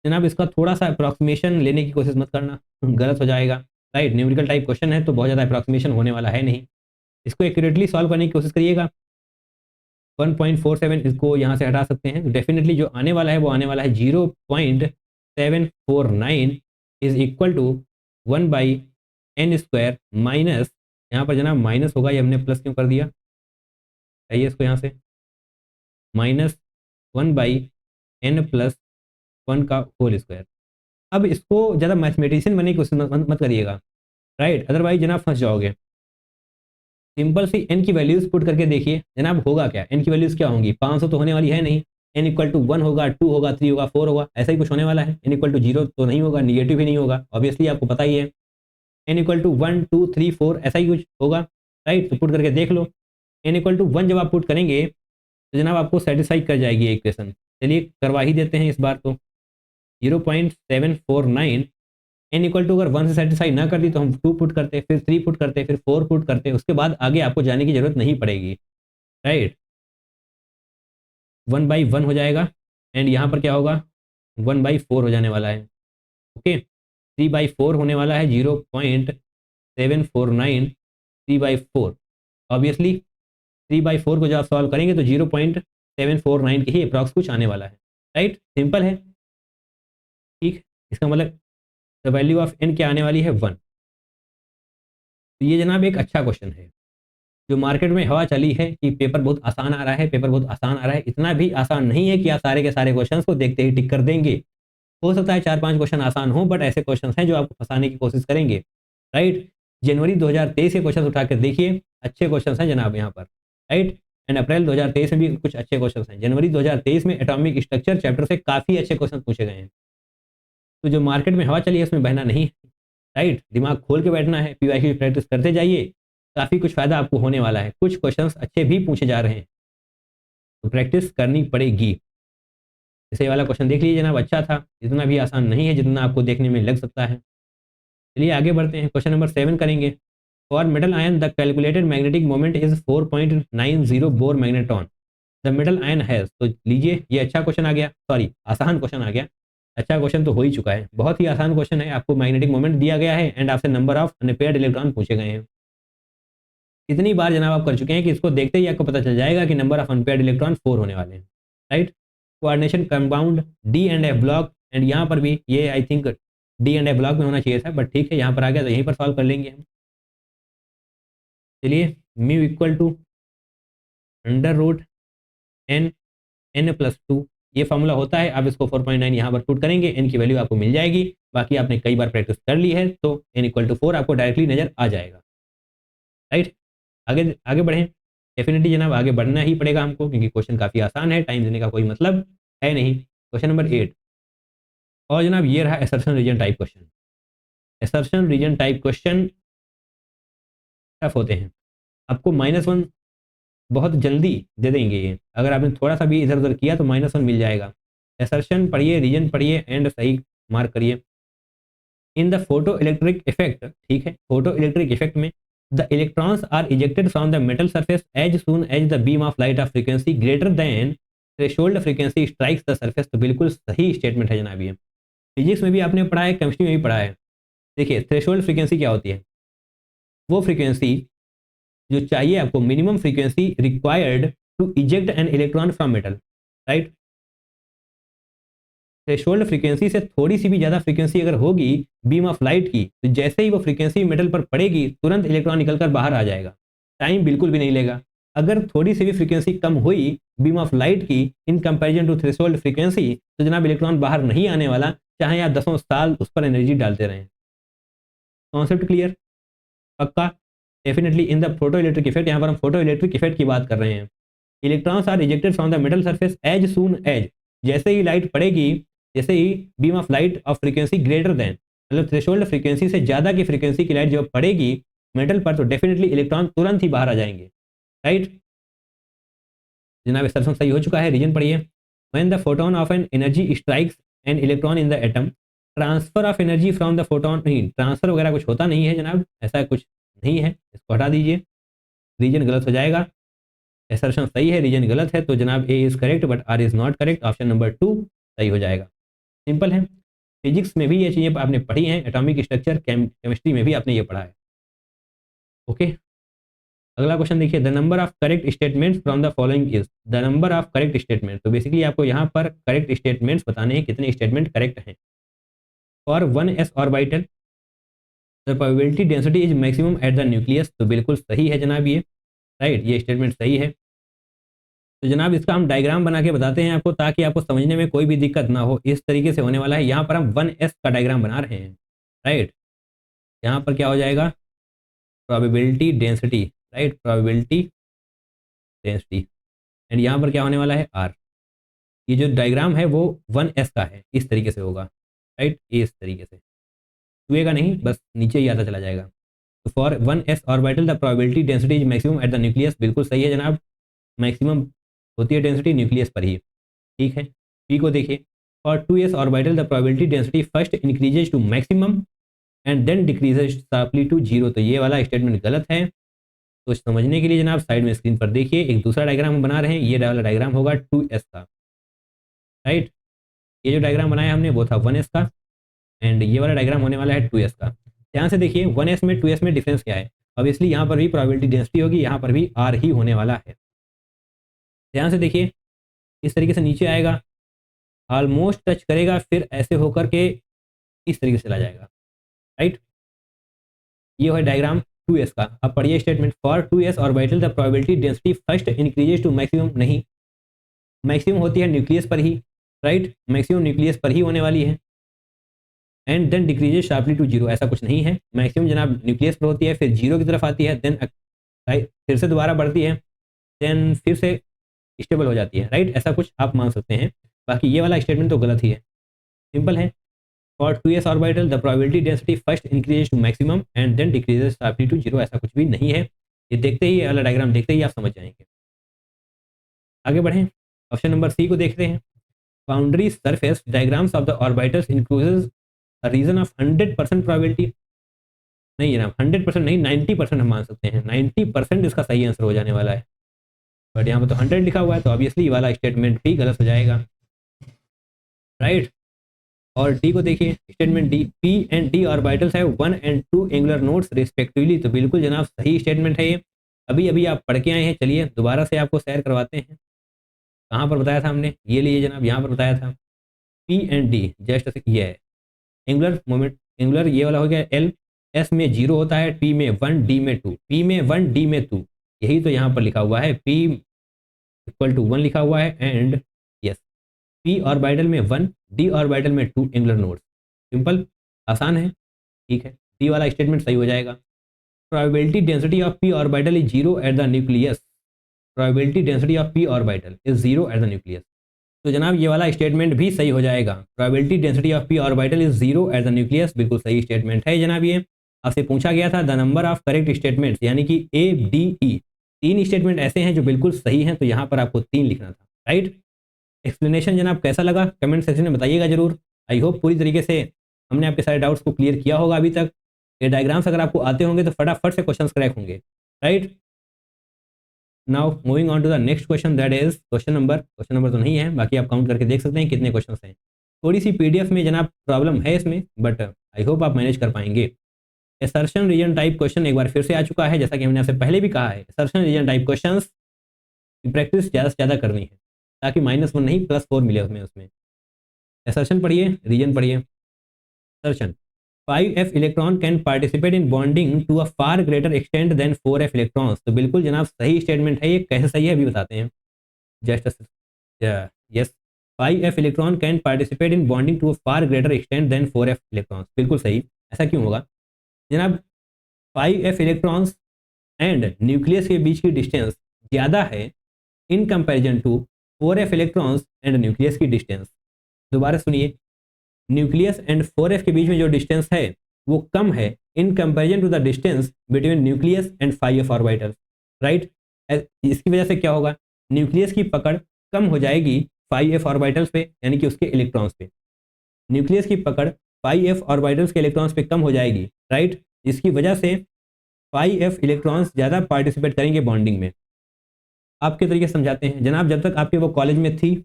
जनाब। इसका थोड़ा सा अप्रॉक्सीमेशन लेने की कोशिश मत करना, गलत हो जाएगा, राइट। न्यूमेरिकल टाइप क्वेश्चन है तो बहुत ज़्यादा अप्रॉक्सीमेशन होने वाला है नहीं। इसको एक्यूरेटली सॉल्व करने की कोशिश करिएगा। 1.47 इसको यहाँ से हटा सकते हैं, तो डेफिनेटली जो आने वाला है वो आने वाला है 0.749 is equal to 1/n² minus, यहाँ पर जनाब माइनस होगा, ये हमने प्लस क्यों कर दिया, चाहिए इसको यहाँ से माइनस 1/n+1 का होल स्क्वायर। अब इसको ज़्यादा मैथमेटिशियन बनने की कोशिश मत करिएगा, राइट, अदरवाइज जनाब फंस जाओगे। सिंपल सी एन की वैल्यूज पुट करके देखिए जनाब होगा क्या। एन की वैल्यूज क्या होंगी, 500 तो होने वाली है नहीं, एन इक्वल टू 1 होगा, 2 होगा, 3 होगा, 4 होगा, ऐसा ही कुछ होने वाला है। एन इक्वल टू 0 तो नहीं होगा, निगेटिव ही नहीं होगा, ऑब्वियसली आपको पता ही है। एन इक्वल टू 1, 2, 3, 4 ऐसा ही कुछ होगा, राइट। तो पुट करके देख लो। एन इक्वल टू 1 जब आप पुट करेंगे तो जनाब आपको सेटिस्फाई कर जाएगी इक्वेशन। चलिए करवा ही देते हैं इस बार तो। 0.749 एन इक्वल टू अगर 1 से सेटिस्फाई ना करती तो हम 2 पुट करते, फिर 3 पुट करते, फिर 4 पुट करते, उसके बाद आगे आपको जाने की जरूरत नहीं पड़ेगी, राइट। 1/1 हो जाएगा एंड यहाँ पर क्या होगा 1/4 हो जाने वाला है, ओके। 3/4 होने वाला है 0.749 3/4। ऑब्वियसली 3/4 को जब आप सॉल्व करेंगे तो 0.749 के ही अप्रॉक्स कुछ आने वाला है, राइट। सिंपल है, ठीक। इसका मतलब द वैल्यू ऑफ एन क्या आने वाली है 1। तो ये जनाब एक अच्छा क्वेश्चन है। जो मार्केट में हवा चली है कि पेपर बहुत आसान आ रहा है, पेपर बहुत आसान आ रहा है, इतना भी आसान नहीं है कि आप सारे के सारे क्वेश्चंस को देखते ही टिक कर देंगे। हो सकता है 4-5 क्वेश्चन आसान हो, बट ऐसे क्वेश्चंस हैं जो आपको फंसाने की कोशिश करेंगे, राइट। जनवरी 2023 के क्वेश्चन उठा कर देखिए, अच्छे क्वेश्चन हैं जनाब यहाँ पर, राइट। एंड अप्रैल 2023 में भी कुछ अच्छे क्वेश्चन हैं। जनवरी 2023 में एटॉमिक स्ट्रक्चर चैप्टर से काफ़ी अच्छे क्वेश्चन पूछे गए हैं। तो जो मार्केट में हवा चली है उसमें बहना नहीं है, राइट। दिमाग खोल के बैठना है, पीवाईक्यू की प्रैक्टिस करते जाइए, काफ़ी कुछ फायदा आपको होने वाला है। कुछ क्वेश्चंस अच्छे भी पूछे जा रहे हैं, तो प्रैक्टिस करनी पड़ेगी। जैसे ये वाला क्वेश्चन देख लीजिए जनाब, अच्छा था, इतना भी आसान नहीं है जितना आपको देखने में लग सकता है। चलिए आगे बढ़ते हैं, क्वेश्चन नंबर 7 करेंगे। For metal ion the calculated magnetic moment is 4.90 bore magneton the metal ion has. तो लीजिए ये अच्छा क्वेश्चन आ गया, सॉरी आसान क्वेश्चन आ गया। अच्छा क्वेश्चन तो हो ही चुका है, बहुत ही आसान क्वेश्चन है। आपको मैग्नेटिक मोमेंट दिया गया है एंड आपसे नंबर ऑफ अनपेयर्ड इलेक्ट्रॉन पूछे गए हैं। इतनी बार जनाब आप कर चुके हैं कि इसको देखते ही आपको पता चल जाएगा कि नंबर ऑफ अनपेयर्ड इलेक्ट्रॉन 4 होने वाले हैं, right. Coordination compound D and F block, and यहाँ पर भी ये I think D and F block में होना चाहिए था, बट ठीक है यहाँ पर आ गया तो यहीं पर सॉल्व कर लेंगे हम। चलिए mu equal to under root N n+2 ये फॉर्मूला होता है। आप इसको 4.9 यहाँ पर पुट करेंगे, एन की वैल्यू आपको मिल जाएगी। बाकी आपने कई बार प्रैक्टिस कर ली है तो n इक्वल टू 4 आपको डायरेक्टली नजर आ जाएगा, राइट। आगे आगे बढ़ें, डेफिनेटली जनाब आगे बढ़ना ही पड़ेगा हमको, क्योंकि क्वेश्चन काफ़ी आसान है, टाइम देने का कोई मतलब है नहीं। क्वेश्चन नंबर 8, और जनाब ये रहा assertion reason type question. Assertion reason type question tough होते हैं, आपको -1 बहुत जल्दी दे देंगे ये। अगर आपने थोड़ा सा भी इधर उधर किया तो -1 मिल जाएगा। असर्शन पढ़िए, रीजन पढ़िए एंड सही मार्क करिए। In the photo electric effect, ठीक है, फोटो इलेक्ट्रिक इफेक्ट में the electrons are ejected from the metal surface as soon as the beam of light of frequency greater than threshold frequency strikes the surface. तो बिल्कुल सही स्टेटमेंट है जनाब ये। फिजिक्स में भी आपने पढ़ा है, केमिस्ट्री में भी पढ़ा है। देखिए थ्रेशोल्ड फ्रीक्वेंसी क्या होती है, वो फ्रीक्वेंसी जो चाहिए आपको, minimum frequency required to eject an electron from metal, right. Threshold frequency से थोड़ी सी भी ज़्यादा फ्रीक्वेंसी अगर होगी बीम ऑफ लाइट की, तो जैसे ही वो फ्रीक्वेंसी मेटल पर पड़ेगी तुरंत इलेक्ट्रॉन निकलकर बाहर आ जाएगा, टाइम बिल्कुल भी नहीं लेगा। अगर थोड़ी सी भी फ्रीक्वेंसी कम हुई बीम ऑफ लाइट की in comparison to threshold frequency, तो जनाब इलेक्ट्रॉन बाहर नहीं आने वाला, चाहे आप 10 साल उस पर एनर्जी डालते रहें। कॉन्सेप्ट क्लियर, पक्का। Definitely in the photo electric effect, यहाँ पर हम फोटो इलेक्ट्रिक इफेक्ट की बात कर रहे हैं। Electrons are ejected from the metal surface as soon as, जैसे ही लाइट पड़ेगी, जैसे ही beam of light of frequency greater than, मतलब थ्रेशोल्ड फ्रीक्वेंसी से ज़्यादा की फ्रीक्वेंसी की लाइट जब पड़ेगी मेटल पर तो डेफिनेटली इलेक्ट्रॉन तुरंत ही बाहर आ जाएंगे, राइट। जनाब असर्शन सही हो चुका है। रीजन पढ़िए, when the photon of an energy strikes an electron in the atom, transfer of energy from the photon, नहीं ट्रांसफर वगैरह कुछ होता नहीं है जनाब, ऐसा कुछ नहीं है, इसको हटा दीजिए, रीजन गलत हो जाएगा। असर्शन सही है, रीजन गलत है, तो जनाब A is correct but R is not correct, option number 2 सही हो जाएगा। सिंपल है, फिजिक्स में भी ये चीज़ें आपने पढ़ी हैं, एटॉमिक स्ट्रक्चर, केमिस्ट्री में भी आपने ये पढ़ा है। ओके, अगला क्वेश्चन देखिए, the number of correct statements from the following is, the number of correct statement, तो बेसिकली आपको यहाँ पर करेक्ट स्टेटमेंट्स बताने हैं, कितने स्टेटमेंट करेक्ट हैं। For 1s orbital the probability density is maximum at the nucleus, तो बिल्कुल सही है जनाब ये, राइट, ये स्टेटमेंट सही है। तो जनाब इसका हम डायग्राम बना के बताते हैं आपको, ताकि आपको समझने में कोई भी दिक्कत ना हो, इस तरीके से होने वाला है। यहाँ पर हम 1s का डायग्राम बना रहे हैं, राइट। यहाँ पर क्या हो जाएगा, probability density, right, probability density, and यहाँ पर क्या होने वाला है, आर। ये जो डायग्राम है वो 1s का है, इस तरीके से होगा, राइट, इस तरीके से छुएगा नहीं, बस नीचे ही आता चला जाएगा। तो for 1s orbital the probability density is maximum at the nucleus, बिल्कुल सही है जनाब, मैक्सिमम होती है डेंसिटी न्यूक्लियस पर ही, ठीक है। पी को देखिए, for 2s orbital the probability density first increases to maximum and then decreases sharply to zero, तो ये वाला स्टेटमेंट गलत है। तो समझने के लिए जनाब साइड में स्क्रीन पर देखिए, एक दूसरा डायग्राम हम बना रहे हैं, ये वाला डायग्राम होगा 2s का, राइट। ये जो डायग्राम बनाया हमने वो था 1s का, एंड ये वाला डायग्राम होने वाला है 2s का। ध्यान से देखिए 1s में 2s में डिफरेंस क्या है, ऑब्वियसली यहाँ पर भी प्रोबेबिलिटी डेंसिटी होगी, यहाँ पर भी आर ही होने वाला है। ध्यान से देखिए, इस तरीके से नीचे आएगा, ऑलमोस्ट टच करेगा, फिर ऐसे होकर के इस तरीके से चला जाएगा, राइट। ये है डायग्राम 2s का। अब पढ़िए statement, for 2s orbital the probability density first increases to maximum, नहीं, मैक्सिमम होती है न्यूक्लियस पर ही, राइट, मैक्सिमम न्यूक्लियस पर ही होने वाली है, and then decreases sharply to zero, ऐसा कुछ नहीं है। मैक्सिमम जनाब न्यूक्लियस पर होती है, फिर जीरो की तरफ आती है, देन फिर से दोबारा बढ़ती है, देन फिर से स्टेबल हो जाती है, राइट, ऐसा कुछ आप मान सकते हैं। बाकी ये वाला स्टेटमेंट तो गलत ही है, सिंपल है। For 2s orbital the probability density first increases to maximum and then decreases sharply to zero, ऐसा कुछ भी नहीं है। ये देखते ही, वाला डायग्राम देखते ही आप समझ जाएंगे। आगे बढ़ें, ऑप्शन नंबर सी को देखते हैं, boundary surface diagrams of the orbitals includes a region of 100% probability, नहीं जनाब 100% नहीं, 90% हम मान सकते हैं, 90% इसका सही आंसर हो जाने वाला है, बट यहाँ पर तो 100 लिखा हुआ है, तो ऑब्वियसली वाला स्टेटमेंट भी गलत हो जाएगा, राइट। और डी को देखिए, statement D, P and D orbitals have 1 and 2 angular nodes respectively, तो बिल्कुल जनाब सही स्टेटमेंट है ये। अभी अभी आप पढ़ के आए हैं, चलिए दोबारा से आपको शेयर करवाते हैं। कहाँ पर बताया था हमने, ये लिए जनाब, यहाँ पर बताया था पी एंड डी, जस्ट ये है एंगुलर मोमेंट, एंगुलर ये वाला हो गया एल, एस में 0 होता है, पी में 1, डी में 2, पी में 1, डी में 2, यही तो यहाँ पर लिखा हुआ है, पी इक्वल टू 1 लिखा हुआ है, एंड यस पी ऑर्बिटल में 1, डी ऑर्बिटल में 2 एंगुलर नोड्स, सिंपल, आसान है, ठीक है। डी वाला स्टेटमेंट सही हो जाएगा। Probability density of P orbital is 0 at the nucleus, probability density of P orbital is 0 at the nucleus, तो जनाब ये वाला स्टेटमेंट भी सही हो जाएगा। Probability density of P orbital is 0 at the nucleus, बिल्कुल सही स्टेटमेंट है जनाब। ये आपसे पूछा गया था the number of correct statements, यानी कि ए डी ई, 3 स्टेटमेंट ऐसे हैं जो बिल्कुल सही हैं, तो यहाँ पर आपको 3 लिखना था, राइट। एक्सप्लेनेशन जनाब कैसा लगा कमेंट सेक्शन में बताइएगा जरूर। आई होप पूरी तरीके से हमने आपके सारे डाउट्स को क्लियर किया होगा अभी तक। ये डायग्राम्स अगर आपको आते होंगे तो फटाफट से क्वेश्चंस क्रैक होंगे, right. Now moving on to the next question, that is question number तो नहीं है, बाकी आप काउंट करके देख सकते हैं कितने क्वेश्चन हैं। थोड़ी सी पीडीएफ में जनाब प्रॉब्लम है इसमें, बट आई होप आप मैनेज कर पाएंगे। असर्शन रीजन टाइप क्वेश्चन एक बार फिर से आ चुका है, जैसा कि हमने आपसे पहले भी कहा है, असर्शन रीजन टाइप क्वेश्चन की प्रैक्टिस ज़्यादा से ज़्यादा करनी है, ताकि -1 नहीं +4 मिले उसमें। असर्शन पढ़िए, रीजन पढ़िए। Assertion 5f electron can participate in bonding to a far greater extent than 4f electrons, तो बिल्कुल जनाब सही स्टेटमेंट है ये। कैसे सही है अभी बताते हैं, just yes 5f electron can participate in bonding to a far greater extent than 4f electrons, बिल्कुल सही। ऐसा क्यों होगा जनाब, 5f इलेक्ट्रॉन्स एंड न्यूक्लियस के बीच की डिस्टेंस ज़्यादा है in comparison to 4f electrons and nucleus की डिस्टेंस। दोबारा सुनिए, न्यूक्लियस एंड 4f के बीच में जो डिस्टेंस है वो कम है in comparison to the distance between nucleus and 5f orbitals, right. इसकी वजह से क्या होगा, न्यूक्लियस की पकड़ कम हो जाएगी 5f ऑर्बिटल्स पे, यानी कि उसके इलेक्ट्रॉन्स पे। न्यूक्लियस की पकड़ 5f ऑर्बिटल्स के इलेक्ट्रॉन्स पे कम हो जाएगी, राइट। इसकी वजह से 5f इलेक्ट्रॉन्स ज़्यादा पार्टिसिपेट करेंगे बॉन्डिंग में। आपके तरीके से समझाते हैं जनाब, जब तक आपके वो कॉलेज में थी,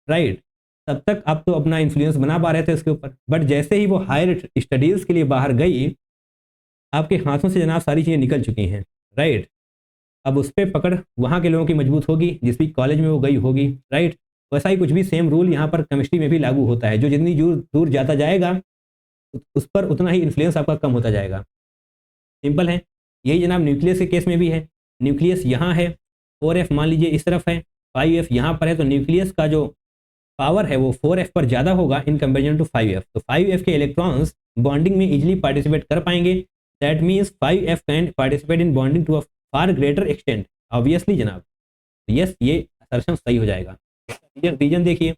राइट, तब तक आप तो अपना इन्फ्लुएंस बना पा रहे थे उसके ऊपर, बट जैसे ही वो हायर स्टडीज़ के लिए बाहर गई, आपके हाथों से जनाब सारी चीज़ें निकल चुकी हैं, राइट। अब उस पर पकड़ वहाँ के लोगों की मजबूत होगी जिस भी कॉलेज में वो गई होगी, राइट। वैसा ही कुछ भी सेम रूल यहाँ पर केमिस्ट्री में भी लागू होता है, जो जितनी दूर दूर जाता जाएगा उस पर उतना ही इन्फ्लुएंस आपका कम होता जाएगा। सिंपल है। यही जनाब न्यूक्लियस के केस में भी है। न्यूक्लियस यहाँ है, 4f मान लीजिए इस तरफ है, 5f यहाँ पर है, तो न्यूक्लियस का जो पावर है वो 4f पर ज़्यादा होगा इन कंपेरिजन टू 5f। तो 5f के इलेक्ट्रॉन्स बॉन्डिंग में इजीली पार्टिसिपेट कर पाएंगे। That means 5f can participate in bonding to a far greater extent, obviously जनाब। यस, ये असर्शन सही हो जाएगा। रीजन देखिए,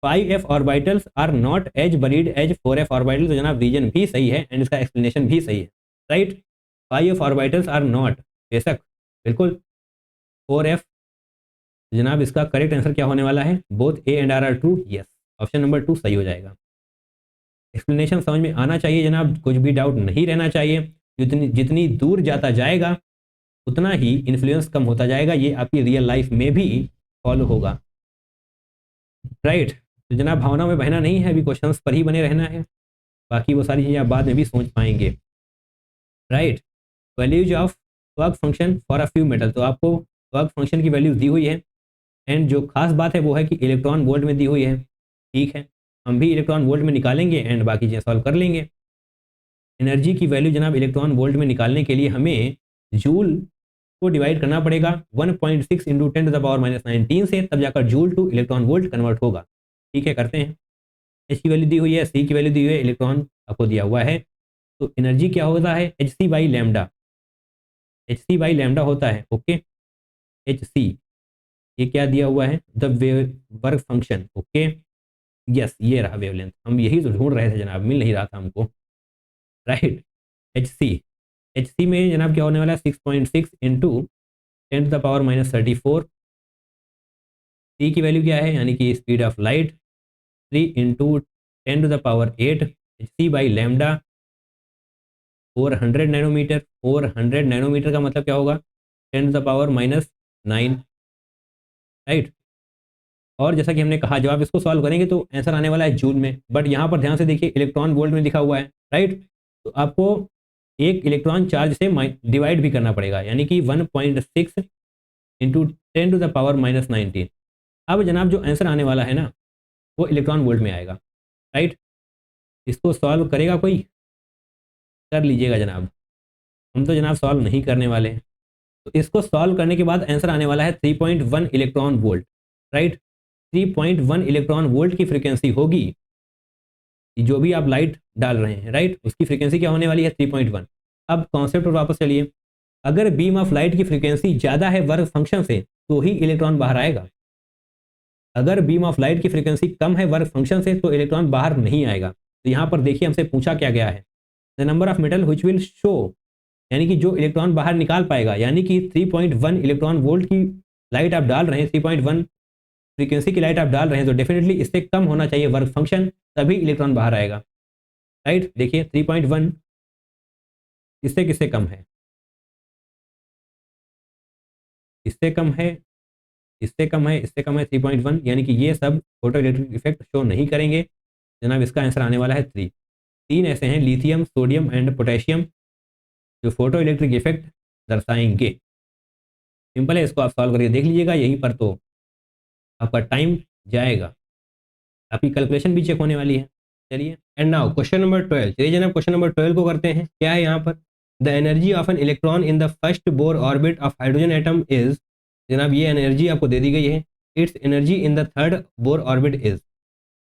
5f orbitals are not as buried as 4f orbitals, तो जनाब रीजन भी सही है एंड इसका एक्सप्लेनेशन भी सही है, right. 5f orbitals are not, बेशक बिल्कुल 4f, जनाब इसका करेक्ट आंसर क्या होने वाला है, both A and R are true, yes, option number 2 सही हो जाएगा। एक्सप्लेनेशन समझ में आना चाहिए जनाब, कुछ भी डाउट नहीं रहना चाहिए। जितनी जितनी दूर जाता जाएगा उतना ही इन्फ्लुएंस कम होता जाएगा, ये आपकी रियल लाइफ में भी फॉलो होगा, राइट। तो जनाब भावना में बहना नहीं है, अभी क्वेश्चंस पर ही बने रहना है, बाकी वो सारी चीज़ें आप बाद में भी सोच पाएंगे, right. Values of work function for a few metal, तो आपको वर्क फंक्शन की वैल्यूज दी हुई है एंड जो खास बात है वो है कि इलेक्ट्रॉन वोल्ट में दी हुई है, ठीक है। हम भी इलेक्ट्रॉन वोल्ट में निकालेंगे एंड बाकी चीज़ें सॉल्व कर लेंगे। एनर्जी की वैल्यू जनाब इलेक्ट्रॉन वोल्ट में निकालने के लिए हमें जूल को डिवाइड करना पड़ेगा 1.6 इंटू 10⁻⁻19 से, तब जाकर joule two electron volt convert होगा, ठीक है। करते हैं। एच की वैल्यू दी हुई है, सी की वैल्यू दी हुई है, इलेक्ट्रॉन आपको दिया हुआ है, तो एनर्जी क्या होता है, H C by lambda, H C by lambda होता है, ओके। एच सी ये क्या दिया हुआ है, the work function, okay, yes, ये रहा वेवलेंथ, हम यही तो ढूंढ रहे थे जनाब, मिल नहीं रहा था हमको, right. H C, H C में जनाब क्या होने वाला है, 6.6 इंटू 10⁻34। सी की वैल्यू क्या है, यानी कि speed of light 3 into 10⁸ H C by lambda 400 nanometre. 400 nanometre का मतलब क्या होगा, 10⁻⁹, राइट। और जैसा कि हमने कहा जब आप इसको सॉल्व करेंगे तो आंसर आने वाला है जूल में, बट यहाँ पर ध्यान से देखिए इलेक्ट्रॉन वोल्ट में लिखा हुआ है, राइट। तो आपको एक इलेक्ट्रॉन चार्ज से डिवाइड भी करना पड़ेगा, यानी कि 1.6 इंटू 10⁻⁻19। अब जनाब जो आंसर आने वाला है ना वो इलेक्ट्रॉन वोल्ट में आएगा, राइट। इसको सॉल्व करेगा कोई, कर लीजिएगा जनाब, हम तो जनाब सॉल्व नहीं करने वाले हैं। तो इसको सॉल्व करने के बाद आंसर आने वाला है 3.1 electron volt, right. 3.1 electron volt की फ्रीक्वेंसी होगी जो भी आप लाइट डाल रहे हैं, राइट, उसकी फ्रीक्वेंसी क्या होने वाली है, 3.1। अब कॉन्सेप्ट पर वापस चलिए, अगर बीम ऑफ लाइट की फ्रीक्वेंसी ज़्यादा है वर्क फंक्शन से तो ही इलेक्ट्रॉन बाहर आएगा, अगर बीम ऑफ लाइट की फ्रीक्वेंसी कम है वर्क फंक्शन से तो इलेक्ट्रॉन बाहर नहीं आएगा। तो यहाँ पर देखिए हमसे पूछा क्या गया है, the number of metal which will show, यानी कि जो इलेक्ट्रॉन बाहर निकाल पाएगा, यानी कि 3.1 इलेक्ट्रॉन वोल्ट की लाइट आप डाल रहे हैं, 3.1 फ्रीक्वेंसी की लाइट आप डाल रहे हैं, तो डेफिनेटली इससे कम होना चाहिए वर्क फंक्शन, तभी इलेक्ट्रॉन बाहर आएगा, राइट। देखिए 3.1 इससे किससे कम है, इससे कम है, इससे कम है, इससे कम है 3.1, यानी कि ये सब फोटो इलेक्ट्रिक इफेक्ट शो नहीं करेंगे जनाब। इसका आंसर आने वाला है 3। 3 ऐसे हैं, लिथियम, सोडियम एंड पोटेशियम, जो फोटो इलेक्ट्रिक इफेक्ट दर्शाएंगे। सिंपल है, इसको आप सॉल्व करके देख लीजिएगा, यहीं पर तो आपका टाइम जाएगा, आपकी कैलकुलेशन भी चेक होने वाली है। चलिए, एंड नाउ क्वेश्चन नंबर 12। चलिए जनाब क्वेश्चन नंबर 12 को करते हैं। क्या है यहाँ पर, the energy of an electron in the first Bohr orbit of hydrogen atom is, जनाब ये एनर्जी आपको दे दी गई है, it's energy in the third Bohr orbit is,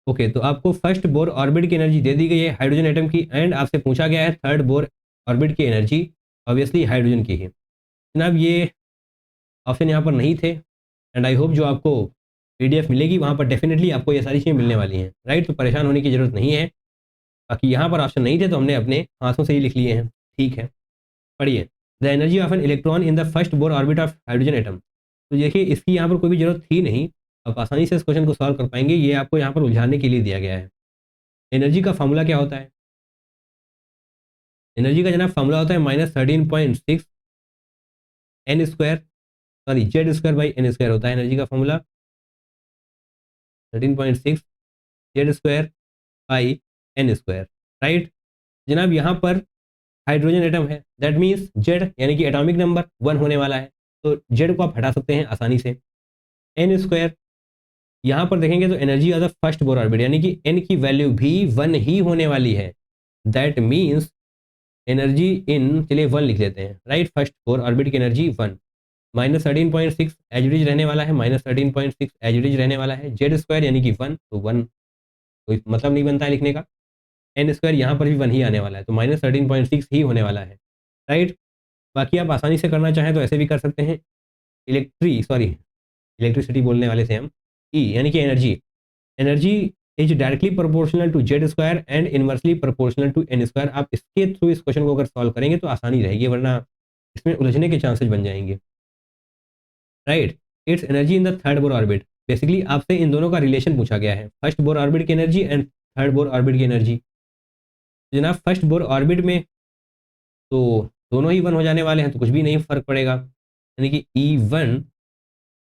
okay. तो आपको फर्स्ट बोर ऑर्बिट की एनर्जी दे दी गई है हाइड्रोजन एटम की, एंड आपसे पूछा गया है थर्ड बोर ऑर्बिट की एनर्जी, ऑब्वियसली हाइड्रोजन की है। जनाब ये ऑप्शन यहाँ पर नहीं थे, एंड आई होप जो आपको PDF मिलेगी वहाँ पर डेफिनेटली आपको ये सारी चीज़ें मिलने वाली हैं, राइट। तो परेशान होने की ज़रूरत नहीं है, बाकी यहाँ पर ऑप्शन नहीं थे तो हमने अपने हाथों से ही लिख लिए हैं, ठीक है, पढ़िए। The energy of an electron in the first Bohr orbit of hydrogen atom. तो देखिए इसकी यहाँ पर कोई भी जरूरत थी नहीं, आप आसानी से इस क्वेश्चन को सॉल्व कर पाएंगे, ये आपको यहाँ पर उलझाने के लिए दिया गया है। एनर्जी का फॉर्मूला क्या होता है? एनर्जी का जनाब फॉर्मूला होता है -13.6 N square, sorry Z square by N square होता है एनर्जी का formula, 13.6 Z square by N square, right. जनाब यहाँ पर हाइड्रोजन एटम है, दैट मीन्स जेड यानी कि एटॉमिक नंबर 1 होने वाला है, तो जेड को आप हटा सकते हैं आसानी से। एन स्क्वायर, यहाँ पर देखेंगे तो energy of the first Bohr orbit यानी कि एन की वैल्यू भी 1 ही होने वाली है, दैट मीन्स एनर्जी इन, चलिए 1 लिख लेते हैं, राइट। फर्स्ट बोर ऑर्बिट की एनर्जी 1, -13.6 एज रहने वाला है, -13.6 एज रहने वाला है। जेड स्क्वायर यानी कि 1, तो 1 कोई मतलब नहीं बनता है लिखने का। एन स्क्वायर यहाँ पर भी 1 ही आने वाला है, तो -13.6 ही होने वाला है, राइट। बाकी आप आसानी से करना चाहें तो ऐसे भी कर सकते हैं। इलेक्ट्रिसिटी बोलने वाले से हम ई यानी कि energy, energy is directly proportional to Z square and inversely proportional to N square. आप इसके थ्रू इस क्वेश्चन को अगर सॉल्व करेंगे तो आसानी रहेगी, वरना इसमें उलझने के चांसेस बन जाएंगे, right. It's energy in the third Bohr orbit, basically आपसे इन दोनों का रिलेशन पूछा गया है, फर्स्ट बोर ऑर्बिट की energy and third Bohr orbit की एनर्जी। जनाब फर्स्ट बोर ऑर्बिट में तो दोनों ही 1 हो जाने वाले हैं, तो कुछ भी नहीं फर्क पड़ेगा, यानी कि E1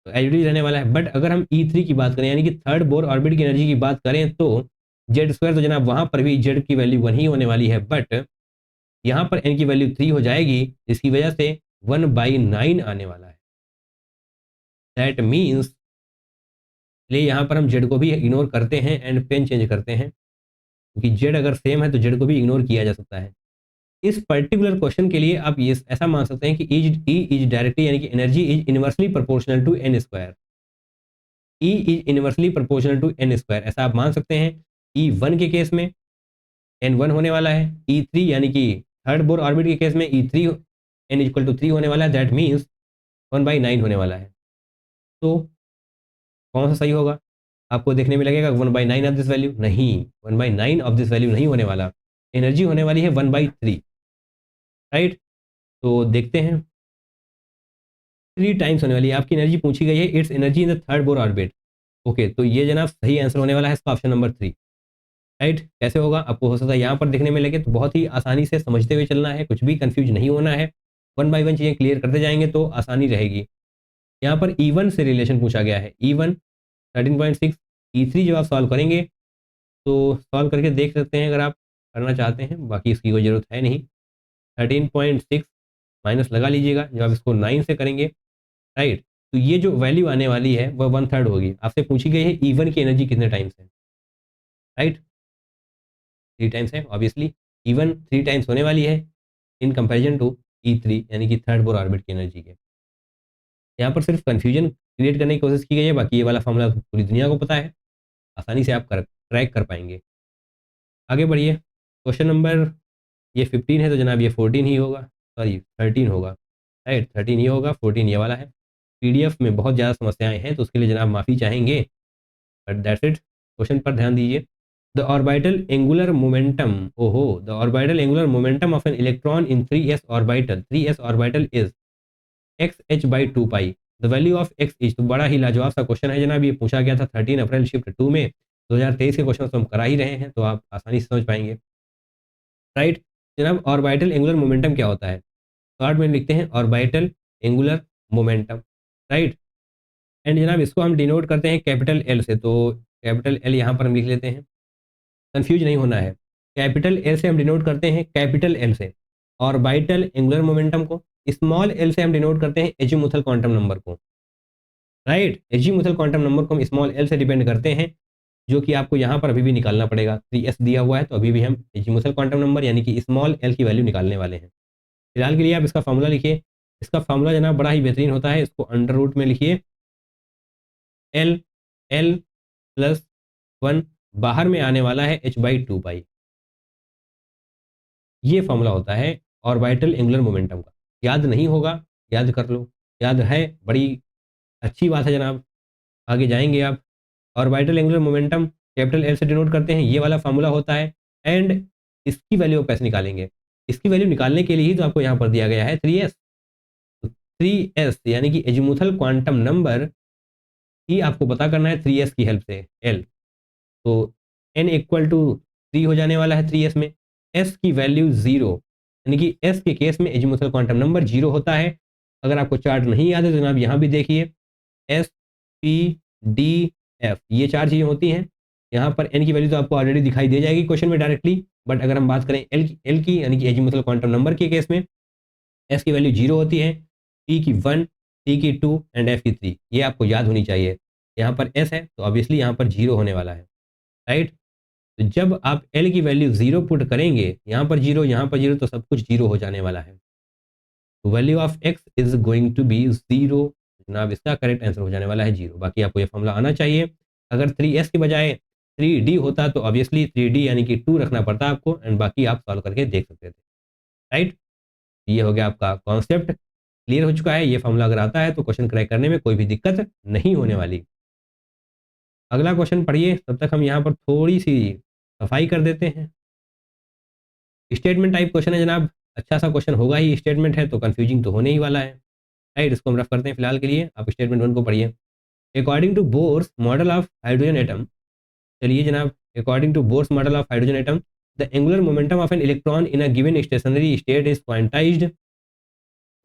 तो एलईडी रहने वाला है। बट अगर हम E3 की बात करें यानी कि थर्ड बोर ऑर्बिट की एनर्जी की बात करें तो जेड स्क्वायर, तो जनाब वहां पर भी जेड की वैल्यू 1 ही होने वाली है, बट यहाँ पर एन की वैल्यू 3 हो जाएगी, जिसकी वजह से 1/9 आने वाला है। दैट मीन्स, चलिए यहाँ पर हम जेड को भी इग्नोर करते हैं एंड पेन चेंज करते हैं, क्योंकि जेड अगर सेम है तो जेड को भी इग्नोर किया जा सकता है। इस पर्टिकुलर क्वेश्चन के लिए आप ये ऐसा मान सकते हैं कि ई इज डायरेक्टली यानी कि energy is inversely proportional to N square, E is inversely proportional to N square, ऐसा आप मान सकते हैं। E1 के केस में N1 होने वाला है, E3 यानी कि थर्ड बोर ऑर्बिट के केस में E3 N=3 होने वाला है, दैट मीन्स 1/9 होने वाला है। तो कौन सा सही होगा? आपको देखने में लगेगा 1/9 ऑफ दिस वैल्यू, नहीं, 1/9 ऑफ दिस वैल्यू नहीं होने वाला, एनर्जी होने वाली है 1/3, राइट। तो देखते हैं, 3 टाइम्स होने वाली है आपकी एनर्जी, पूछी गई है it's energy in the third Bohr orbit. Okay, तो ये जनाब सही आंसर होने वाला है इसका ऑप्शन नंबर 3, राइट। कैसे होगा? आपको हो सकता है यहाँ पर देखने में लगे, तो बहुत ही आसानी से समझते हुए चलना है, कुछ भी कंफ्यूज नहीं होना है, 1 बाय 1 चीज़ें क्लियर करते जाएंगे तो आसानी रहेगी। यहाँ पर E1 से रिलेशन पूछा गया है, E1 13.6, E3 जब आप सॉल्व करेंगे तो सॉल्व करके देख सकते हैं अगर आप करना चाहते हैं, बाकी इसकी कोई ज़रूरत है नहीं। 13.6 माइनस लगा लीजिएगा जब आप इसको 9 से करेंगे, राइट। तो ये जो वैल्यू आने वाली है वह 1/3 होगी। आपसे पूछी गई है E1 की एनर्जी कितने टाइम्स है, राइट, 3 टाइम्स है ऑब्वियसली। E1 3 टाइम्स होने वाली है इन कंपैरिजन टू E3 यानी कि थर्ड बोर ऑर्बिट की एनर्जी के। यहाँ पर सिर्फ कन्फ्यूजन क्रिएट करने की कोशिश की गई है, बाकी ये वाला फॉर्मूला पूरी दुनिया को पता है, आसानी से आप क्रैक कर पाएंगे। आगे बढ़िए, क्वेश्चन नंबर ये 15 है, तो जनाब ये 14 ही होगा, सॉरी 13 होगा, राइट, 13 ही होगा, 14 ये वाला है। पीडीएफ में बहुत ज़्यादा समस्याएं हैं तो उसके लिए जनाब माफ़ी चाहेंगे, बट दैट्स इट। क्वेश्चन पर ध्यान दीजिए। द ऑर्बिटल एंगुलर मोमेंटम, ओहो, the orbital angular momentum of an electron in 3s orbital, 3s orbital is xh/2 pi, the value of x is. तो बड़ा ही लाजवाब सा क्वेश्चन है जनाब, ये पूछा गया था 13 अप्रैल शिफ्ट 2 में, 2023 के क्वेश्चन तो हम करा ही रहे हैं, तो आप आसानी से समझ पाएंगे, राइट। जनाब ऑर्बिटल एंगुलर मोमेंटम क्या होता है? शॉर्ट में लिखते हैं orbital angular momentum, right. And जनाब इसको हम डिनोट करते हैं कैपिटल एल से, तो कैपिटल एल यहाँ पर हम लिख लेते हैं, कंफ्यूज नहीं होना है। कैपिटल एल से हम डिनोट करते हैं कैपिटल एल से ऑर्बिटल एंगुलर मोमेंटम को, स्मॉल एल से हम डिनोट करते हैं एजीमुथल क्वांटम नंबर को, राइट। एजीमुथल क्वांटम नंबर को हम स्मॉल एल से डिपेंड करते हैं, जो कि आपको यहाँ पर अभी भी निकालना पड़ेगा। 3s दिया हुआ है तो अभी भी हम एजीमुथल क्वांटम नंबर यानी कि स्मॉल एल की वैल्यू निकालने वाले हैं। फिलहाल के लिए आप इसका फॉर्मूला लिखिए, इसका फॉर्मूला जनाब बड़ा ही बेहतरीन होता है, इसको अंडर रूट में लिखिए, एल एल प्लस 1, बाहर में आने वाला है h/2 पाई। ये फॉर्मूला होता है ऑर्बिटल एंगुलर मोमेंटम का। याद नहीं होगा, याद कर लो, याद है बड़ी अच्छी बात है जनाब, आगे जाएंगे आप। Orbital angular momentum capital L से डिनोट करते हैं, ये वाला फॉर्मूला होता है, एंड इसकी वैल्यू आप कैसे निकालेंगे? इसकी वैल्यू निकालने के लिए ही तो आपको यहाँ पर दिया गया है 3s। तो 3s यानी कि एजीमुथल क्वांटम नंबर ही आपको पता करना है 3s की हेल्प से l। तो n इक्वल टू 3 हो जाने वाला है 3s में, s की वैल्यू 0, यानी कि s के केस में एजीमुथल क्वांटम नंबर 0 होता है। अगर आपको चार्ट नहीं याद है तो जनाब यहाँ भी देखिए s p d f ये 4 चीज़ें होती हैं। यहाँ पर n की वैल्यू तो आपको ऑलरेडी दिखाई दे जाएगी क्वेश्चन में डायरेक्टली, बट अगर हम बात करें l की यानी कि एजीमुथल क्वांटम नंबर के केस में s की वैल्यू 0 होती है, p की 1, t की 2 एंड f की 3। ये आपको याद होनी चाहिए। यहाँ पर s है तो ऑब्वियसली यहाँ पर 0 होने वाला है, राइट। तो जब आप l की वैल्यू 0 पुट करेंगे, यहाँ पर 0 यहाँ पर 0, तो सब कुछ 0 हो जाने वाला है। तो value of x is going to be 0। जनाब इसका करेक्ट आंसर हो जाने वाला है 0। बाकी आपको ये फॉर्मूला आना चाहिए। अगर 3s के बजाय 3d होता तो ऑब्वियसली 3d यानी कि 2 रखना पड़ता आपको, एंड बाकी आप सॉल्व करके देख सकते थे, राइट। ये हो गया आपका कॉन्सेप्ट क्लियर हो चुका है। ये फॉर्मूला अगर आता है तो क्वेश्चन क्रैक करने में कोई भी दिक्कत नहीं होने वाली। अगला क्वेश्चन पढ़िए, तब तक हम यहाँ पर थोड़ी सी सफाई कर देते हैं। स्टेटमेंट टाइप क्वेश्चन है जनाब, अच्छा सा क्वेश्चन होगा ही, स्टेटमेंट है तो कंफ्यूजिंग तो होने ही वाला है, राइट। इसको हम रफ करते हैं फिलहाल के लिए। आप स्टेटमेंट 1 को पढ़िए। According to Bohr's model of hydrogen atom, चलिए जनाब, according to Bohr's model of hydrogen atom the angular momentum of an electron in a given stationary state is quantised.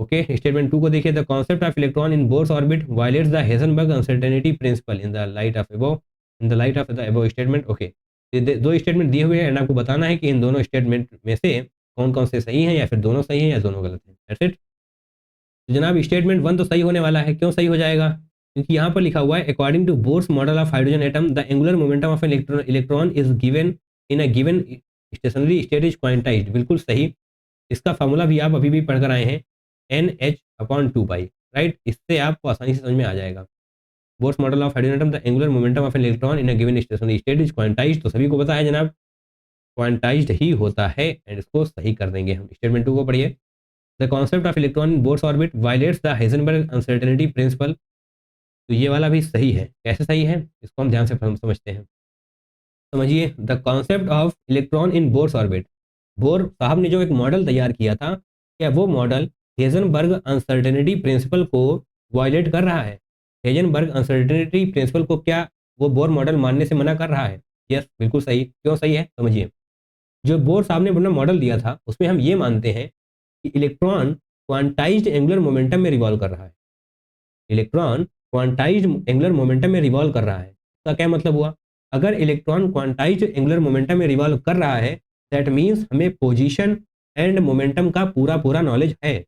Okay, statement 2 को देखिए। The concept of electron in Bohr's orbit violates the Heisenberg uncertainty principle in the light of above, in the light of the above statement. Okay, दो स्टेटमेंट दिए हुए हैं एंड आपको बताना है कि इन दोनों स्टेटमेंट में से कौन कौन से सही हैं, या फिर दोनों सही हैं या दोनों गलत हैं। That's it. तो जनाब स्टेटमेंट 1 तो सही होने वाला है। क्यों सही हो जाएगा? क्योंकि यहाँ पर लिखा हुआ है according to Bohr's model of hydrogen atom the angular momentum of an electron is given in a given stationary state is quantised. बिल्कुल सही। इसका फार्मूला भी आप अभी भी पढ़कर आए हैं, NH/2π, राइट। इससे आपको आसानी से समझ में आ जाएगा। Bourse model of hydrogen atom the angular momentum of an electron in a given stationary state is quantized, तो सभी को पता है जनाब, क्वांटाइज्ड ही होता है, एंड इसको सही कर देंगे हम। स्टेटमेंट 2 को पढ़िए। The concept of electron in Bohr's orbit violates the Heisenberg uncertainty principle, तो ये वाला भी सही है। कैसे सही है इसको हम ध्यान से समझते हैं। समझिए, the concept of electron in Bohr's orbit, Bohr साहब ने जो एक मॉडल तैयार किया था, क्या वो मॉडल हेजनबर्ग अनसर्टेनिटी प्रिंसिपल को वायलेट कर रहा है? हेजनबर्ग अनसर्टेनिटी प्रिंसिपल को क्या वो बोर मॉडल मानने से मना कर रहा है? यस, बिल्कुल सही। क्यों सही है समझिए। जो बोर साहब ने अपना मॉडल दिया था उसमें हम ये मानते हैं कि इलेक्ट्रॉन क्वांटाइज्ड एंगुलर मोमेंटम में रिवॉल्व कर रहा है। इलेक्ट्रॉन क्वांटाइज्ड एंगुलर मोमेंटम में रिवॉल्व कर रहा है। इसका क्या मतलब हुआ? अगर इलेक्ट्रॉन क्वांटाइज्ड एंगुलर मोमेंटम में रिवॉल्व कर रहा है, दैट मीन्स हमें पोजीशन एंड मोमेंटम का पूरा पूरा नॉलेज है,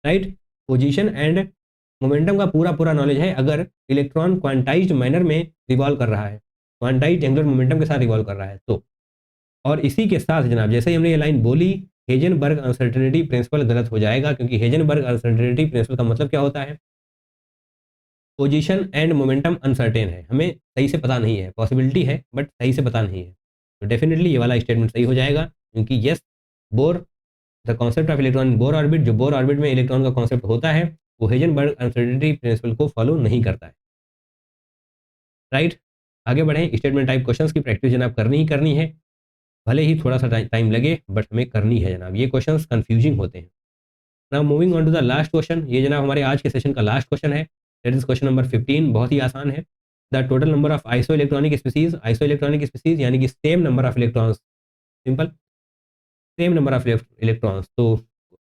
राइट। पोजीशन एंड मोमेंटम का पूरा पूरा नॉलेज है अगर इलेक्ट्रॉन क्वांटाइज्ड मैनर में रिवॉल्व कर रहा है, क्वांटाइज्ड एंगुलर मोमेंटम के साथ रिवॉल्व कर रहा है तो। और इसी के साथ जनाब, जैसे ही हमने ये लाइन बोली, हेजनबर्ग अनसर्टेनिटी प्रिंसिपल गलत हो जाएगा, क्योंकि हेजनबर्ग अनसर्टेनिटी प्रिंसिपल का मतलब क्या होता है? पोजीशन एंड मोमेंटम अनसर्टेन है, हमें सही से पता नहीं है, पॉसिबिलिटी है बट सही से पता नहीं है। तो डेफिनेटली ये वाला स्टेटमेंट सही हो जाएगा, क्योंकि yes, bore the concept of electron in Bohr orbit, जो बोर ऑर्बिट में इलेक्ट्रॉन का कॉन्सेप्ट होता है वो हेजनबर्ग अनसर्टेनिटी प्रिंसिपल को फॉलो नहीं करता है, राइट। आगे बढ़ें। स्टेटमेंट टाइप क्वेश्चंस की प्रैक्टिस जनाब करनी ही करनी है, भले ही थोड़ा सा टाइम लगे बट हमें करनी है जनाब। ये क्वेश्चंस कंफ्यूजिंग होते हैं। Now moving on to the last question, ये जनाब हमारे आज के सेशन का लास्ट क्वेश्चन है। That is question number 15। बहुत ही आसान है। The total number of isoelectronic species यानी कि same number of electrons, simple, same number of electrons. तो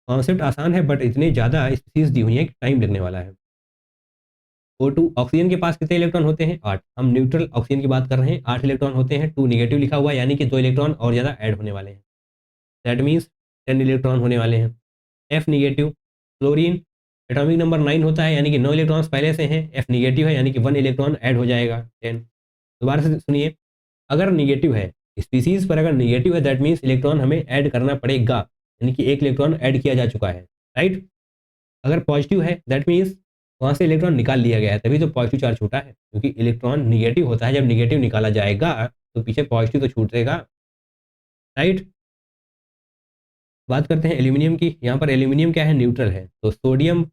कॉन्सेप्ट आसान है बट इतने ज़्यादा स्पीसीज दी हुई हैं कि टाइम लगने वाला है। O2 ऑक्सीजन के पास कितने इलेक्ट्रॉन होते हैं? 8। हम न्यूट्रल ऑक्सीजन की बात कर रहे हैं, 8 इलेक्ट्रॉन होते हैं। 2 नेगेटिव लिखा हुआ है, यानी कि 2 इलेक्ट्रॉन और ज़्यादा ऐड होने वाले हैं। दैट मीन्स 10 इलेक्ट्रॉन होने वाले हैं। F negative. Chlorine atomic number 9 होता है, यानी कि 9 इलेक्ट्रॉन्स पहले से हैं। F निगेटिव है, यानी कि 1 इलेक्ट्रॉन ऐड हो जाएगा, 10। दोबारा से सुनिए, अगर निगेटिव है, स्पीसीज पर अगर निगेटिव है, दैट मीन्स इलेक्ट्रॉन हमें ऐड करना पड़ेगा, यानी कि 1 इलेक्ट्रॉन ऐड किया जा चुका है, राइट। अगर पॉजिटिव है, दैट मीन्स वहाँ से इलेक्ट्रॉन निकाल लिया गया है, तभी तो पॉजिटिव चार्ज छूटा है, क्योंकि इलेक्ट्रॉन निगेटिव होता है। जब निगेटिव निकाला जाएगा तो पीछे पॉजिटिव तो छूटेगा, राइट। बात करते हैं एल्यूमिनियम की। यहाँ पर एल्यूमिनियम क्या है? न्यूट्रल है। तो सोडियम,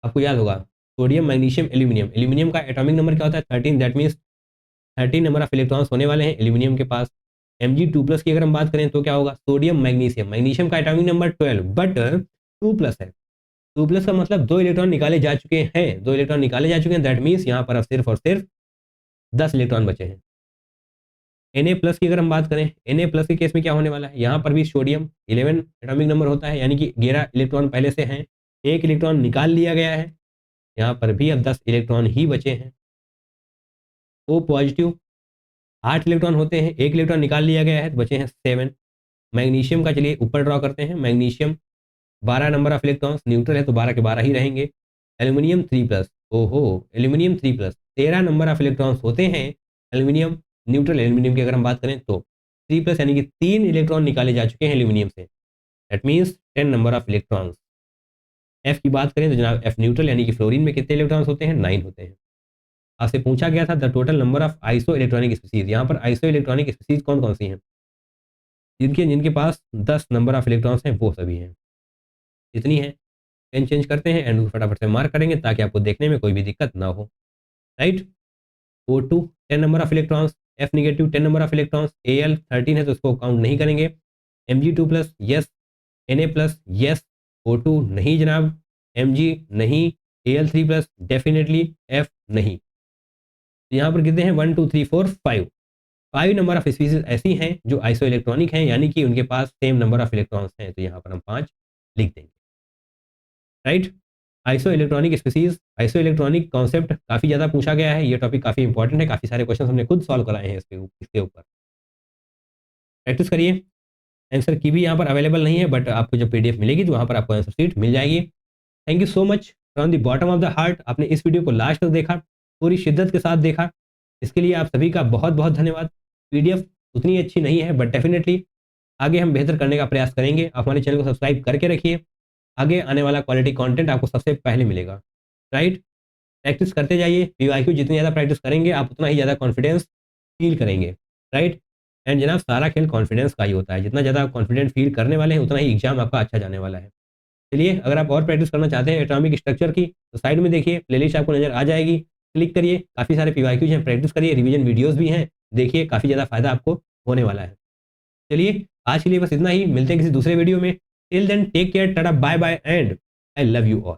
आपको याद होगा, सोडियम, मैग्नीशियम, एल्यूमिनियम। एल्यूमिनियम का एटॉमिक नंबर क्या होता है? 13। That means 13 number of electrons होने वाले हैं एल्यूमिनियम के पास। Mg2+ की अगर हम बात करें तो क्या होगा, सोडियम मैग्नीशियम, मैग्नीशियम का एटॉमिक नंबर 12 बट 2+ है। 2+ का मतलब 2 इलेक्ट्रॉन निकाले जा चुके हैं, 2 इलेक्ट्रॉन निकाले जा चुके हैं, दैट मीन्स यहाँ पर अब सिर्फ और सिर्फ 10 इलेक्ट्रॉन बचे हैं। Na+ की अगर हम बात करें, Na+ के केस में क्या होने वाला है, यहाँ पर भी सोडियम 11 एटॉमिक नंबर होता है, यानी कि 11 इलेक्ट्रॉन पहले से हैं, 1 इलेक्ट्रॉन निकाल लिया गया है, यहाँ पर भी अब 10 इलेक्ट्रॉन ही बचे हैं। O+ 8 इलेक्ट्रॉन होते हैं, 1 इलेक्ट्रॉन निकाल लिया गया है, तो बचे हैं 7। मैग्नीशियम का चलिए ऊपर ड्रॉ करते हैं, magnesium 12 number of electrons, neutral है तो 12 के 12 ही रहेंगे। एल्यूमिनियम 3+, ओहो, एल्यूमिनियम 3+, 13 नंबर ऑफ इलेक्ट्रॉन्स होते हैं एल्यूमिनियम, न्यूट्रल एल्यूमिनियम की अगर हम बात करें तो 3+ यानी कि 3 इलेक्ट्रॉन निकाले जा चुके हैं एल्यूमिनियम से, that means 10 number of electrons. F की बात करें तो जनाब एफ न्यूट्रल यानी कि फ्लोरीन में कितने इलेक्ट्रॉन्स होते हैं, 9 होते हैं। आपसे पूछा गया था the total number of isoelectronic species, यहाँ पर आइसो इलेक्ट्रॉनिक स्पीसीज कौन कौन सी हैं, जिनके जिनके पास 10 नंबर ऑफ इलेक्ट्रॉन्स हैं वो सभी हैं। इतनी है, पेन चेंज करते हैं एंड फटाफट से मार्क करेंगे ताकि आपको देखने में कोई भी दिक्कत ना हो, right. O2 10 number of electrons, F negative 10 number of electrons, Al 13 है तो इसको काउंट नहीं करेंगे, Mg2+ yes, Na+ yes, O2 नहीं जनाब, Mg नहीं, Al3+ डेफिनेटली, F नहीं। यहाँ पर कितने हैं 1 2 3 4 5 नंबर ऑफ स्पीसीज ऐसी हैं जो आइसो इलेक्ट्रॉनिक हैं, यानी कि उनके पास सेम नंबर ऑफ इलेक्ट्रॉन्स हैं, तो यहाँ पर हम 5 लिख देंगे, right. Iso electronic species, iso electronic concept काफ़ी ज़्यादा पूछा गया है, ये टॉपिक काफ़ी इंपॉर्टेंट है, काफ़ी सारे क्वेश्चन हमने खुद सॉल्व कराए हैं इसके ऊपर, प्रैक्टिस करिए। आंसर की भी यहाँ पर अवेलेबल नहीं है, बट आपको जब PDF मिलेगी तो वहाँ पर आपको आंसर शीट मिल जाएगी। Thank you so much from the bottom of the heart, आपने इस वीडियो को लास्ट तक देखा, पूरी शिद्दत के साथ देखा, इसके लिए आप सभी का बहुत बहुत धन्यवाद। PDF उतनी अच्छी नहीं है बट डेफिनेटली आगे हम बेहतर करने का प्रयास करेंगे। आप हमारे चैनल को सब्सक्राइब करके रखिए, आगे आने वाला क्वालिटी कंटेंट आपको सबसे पहले मिलेगा, राइट। प्रैक्टिस करते जाइए, PYQ जितनी ज़्यादा प्रैक्टिस करेंगे आप उतना ही ज़्यादा कॉन्फिडेंस फील करेंगे, राइट। एंड जनाब सारा खेल कॉन्फिडेंस का ही होता है, जितना ज़्यादा आप कॉन्फिडेंट फील करने वाले हैं उतना ही एग्जाम आपका अच्छा जाने वाला है। चलिए, अगर आप और प्रैक्टिस करना चाहते हैं एटॉमिक स्ट्रक्चर की तो साइड में देखिए प्लेलिस्ट आपको नज़र आ जाएगी, क्लिक करिए, काफ़ी सारे PYQs हैं, प्रैक्टिस करिए, रिवीजन वीडियोस भी हैं, देखिए काफ़ी ज़्यादा फायदा आपको होने वाला है। चलिए, आज के लिए बस इतना ही, मिलते हैं किसी दूसरे वीडियो में। Till then take care, tata bye bye and I love you all.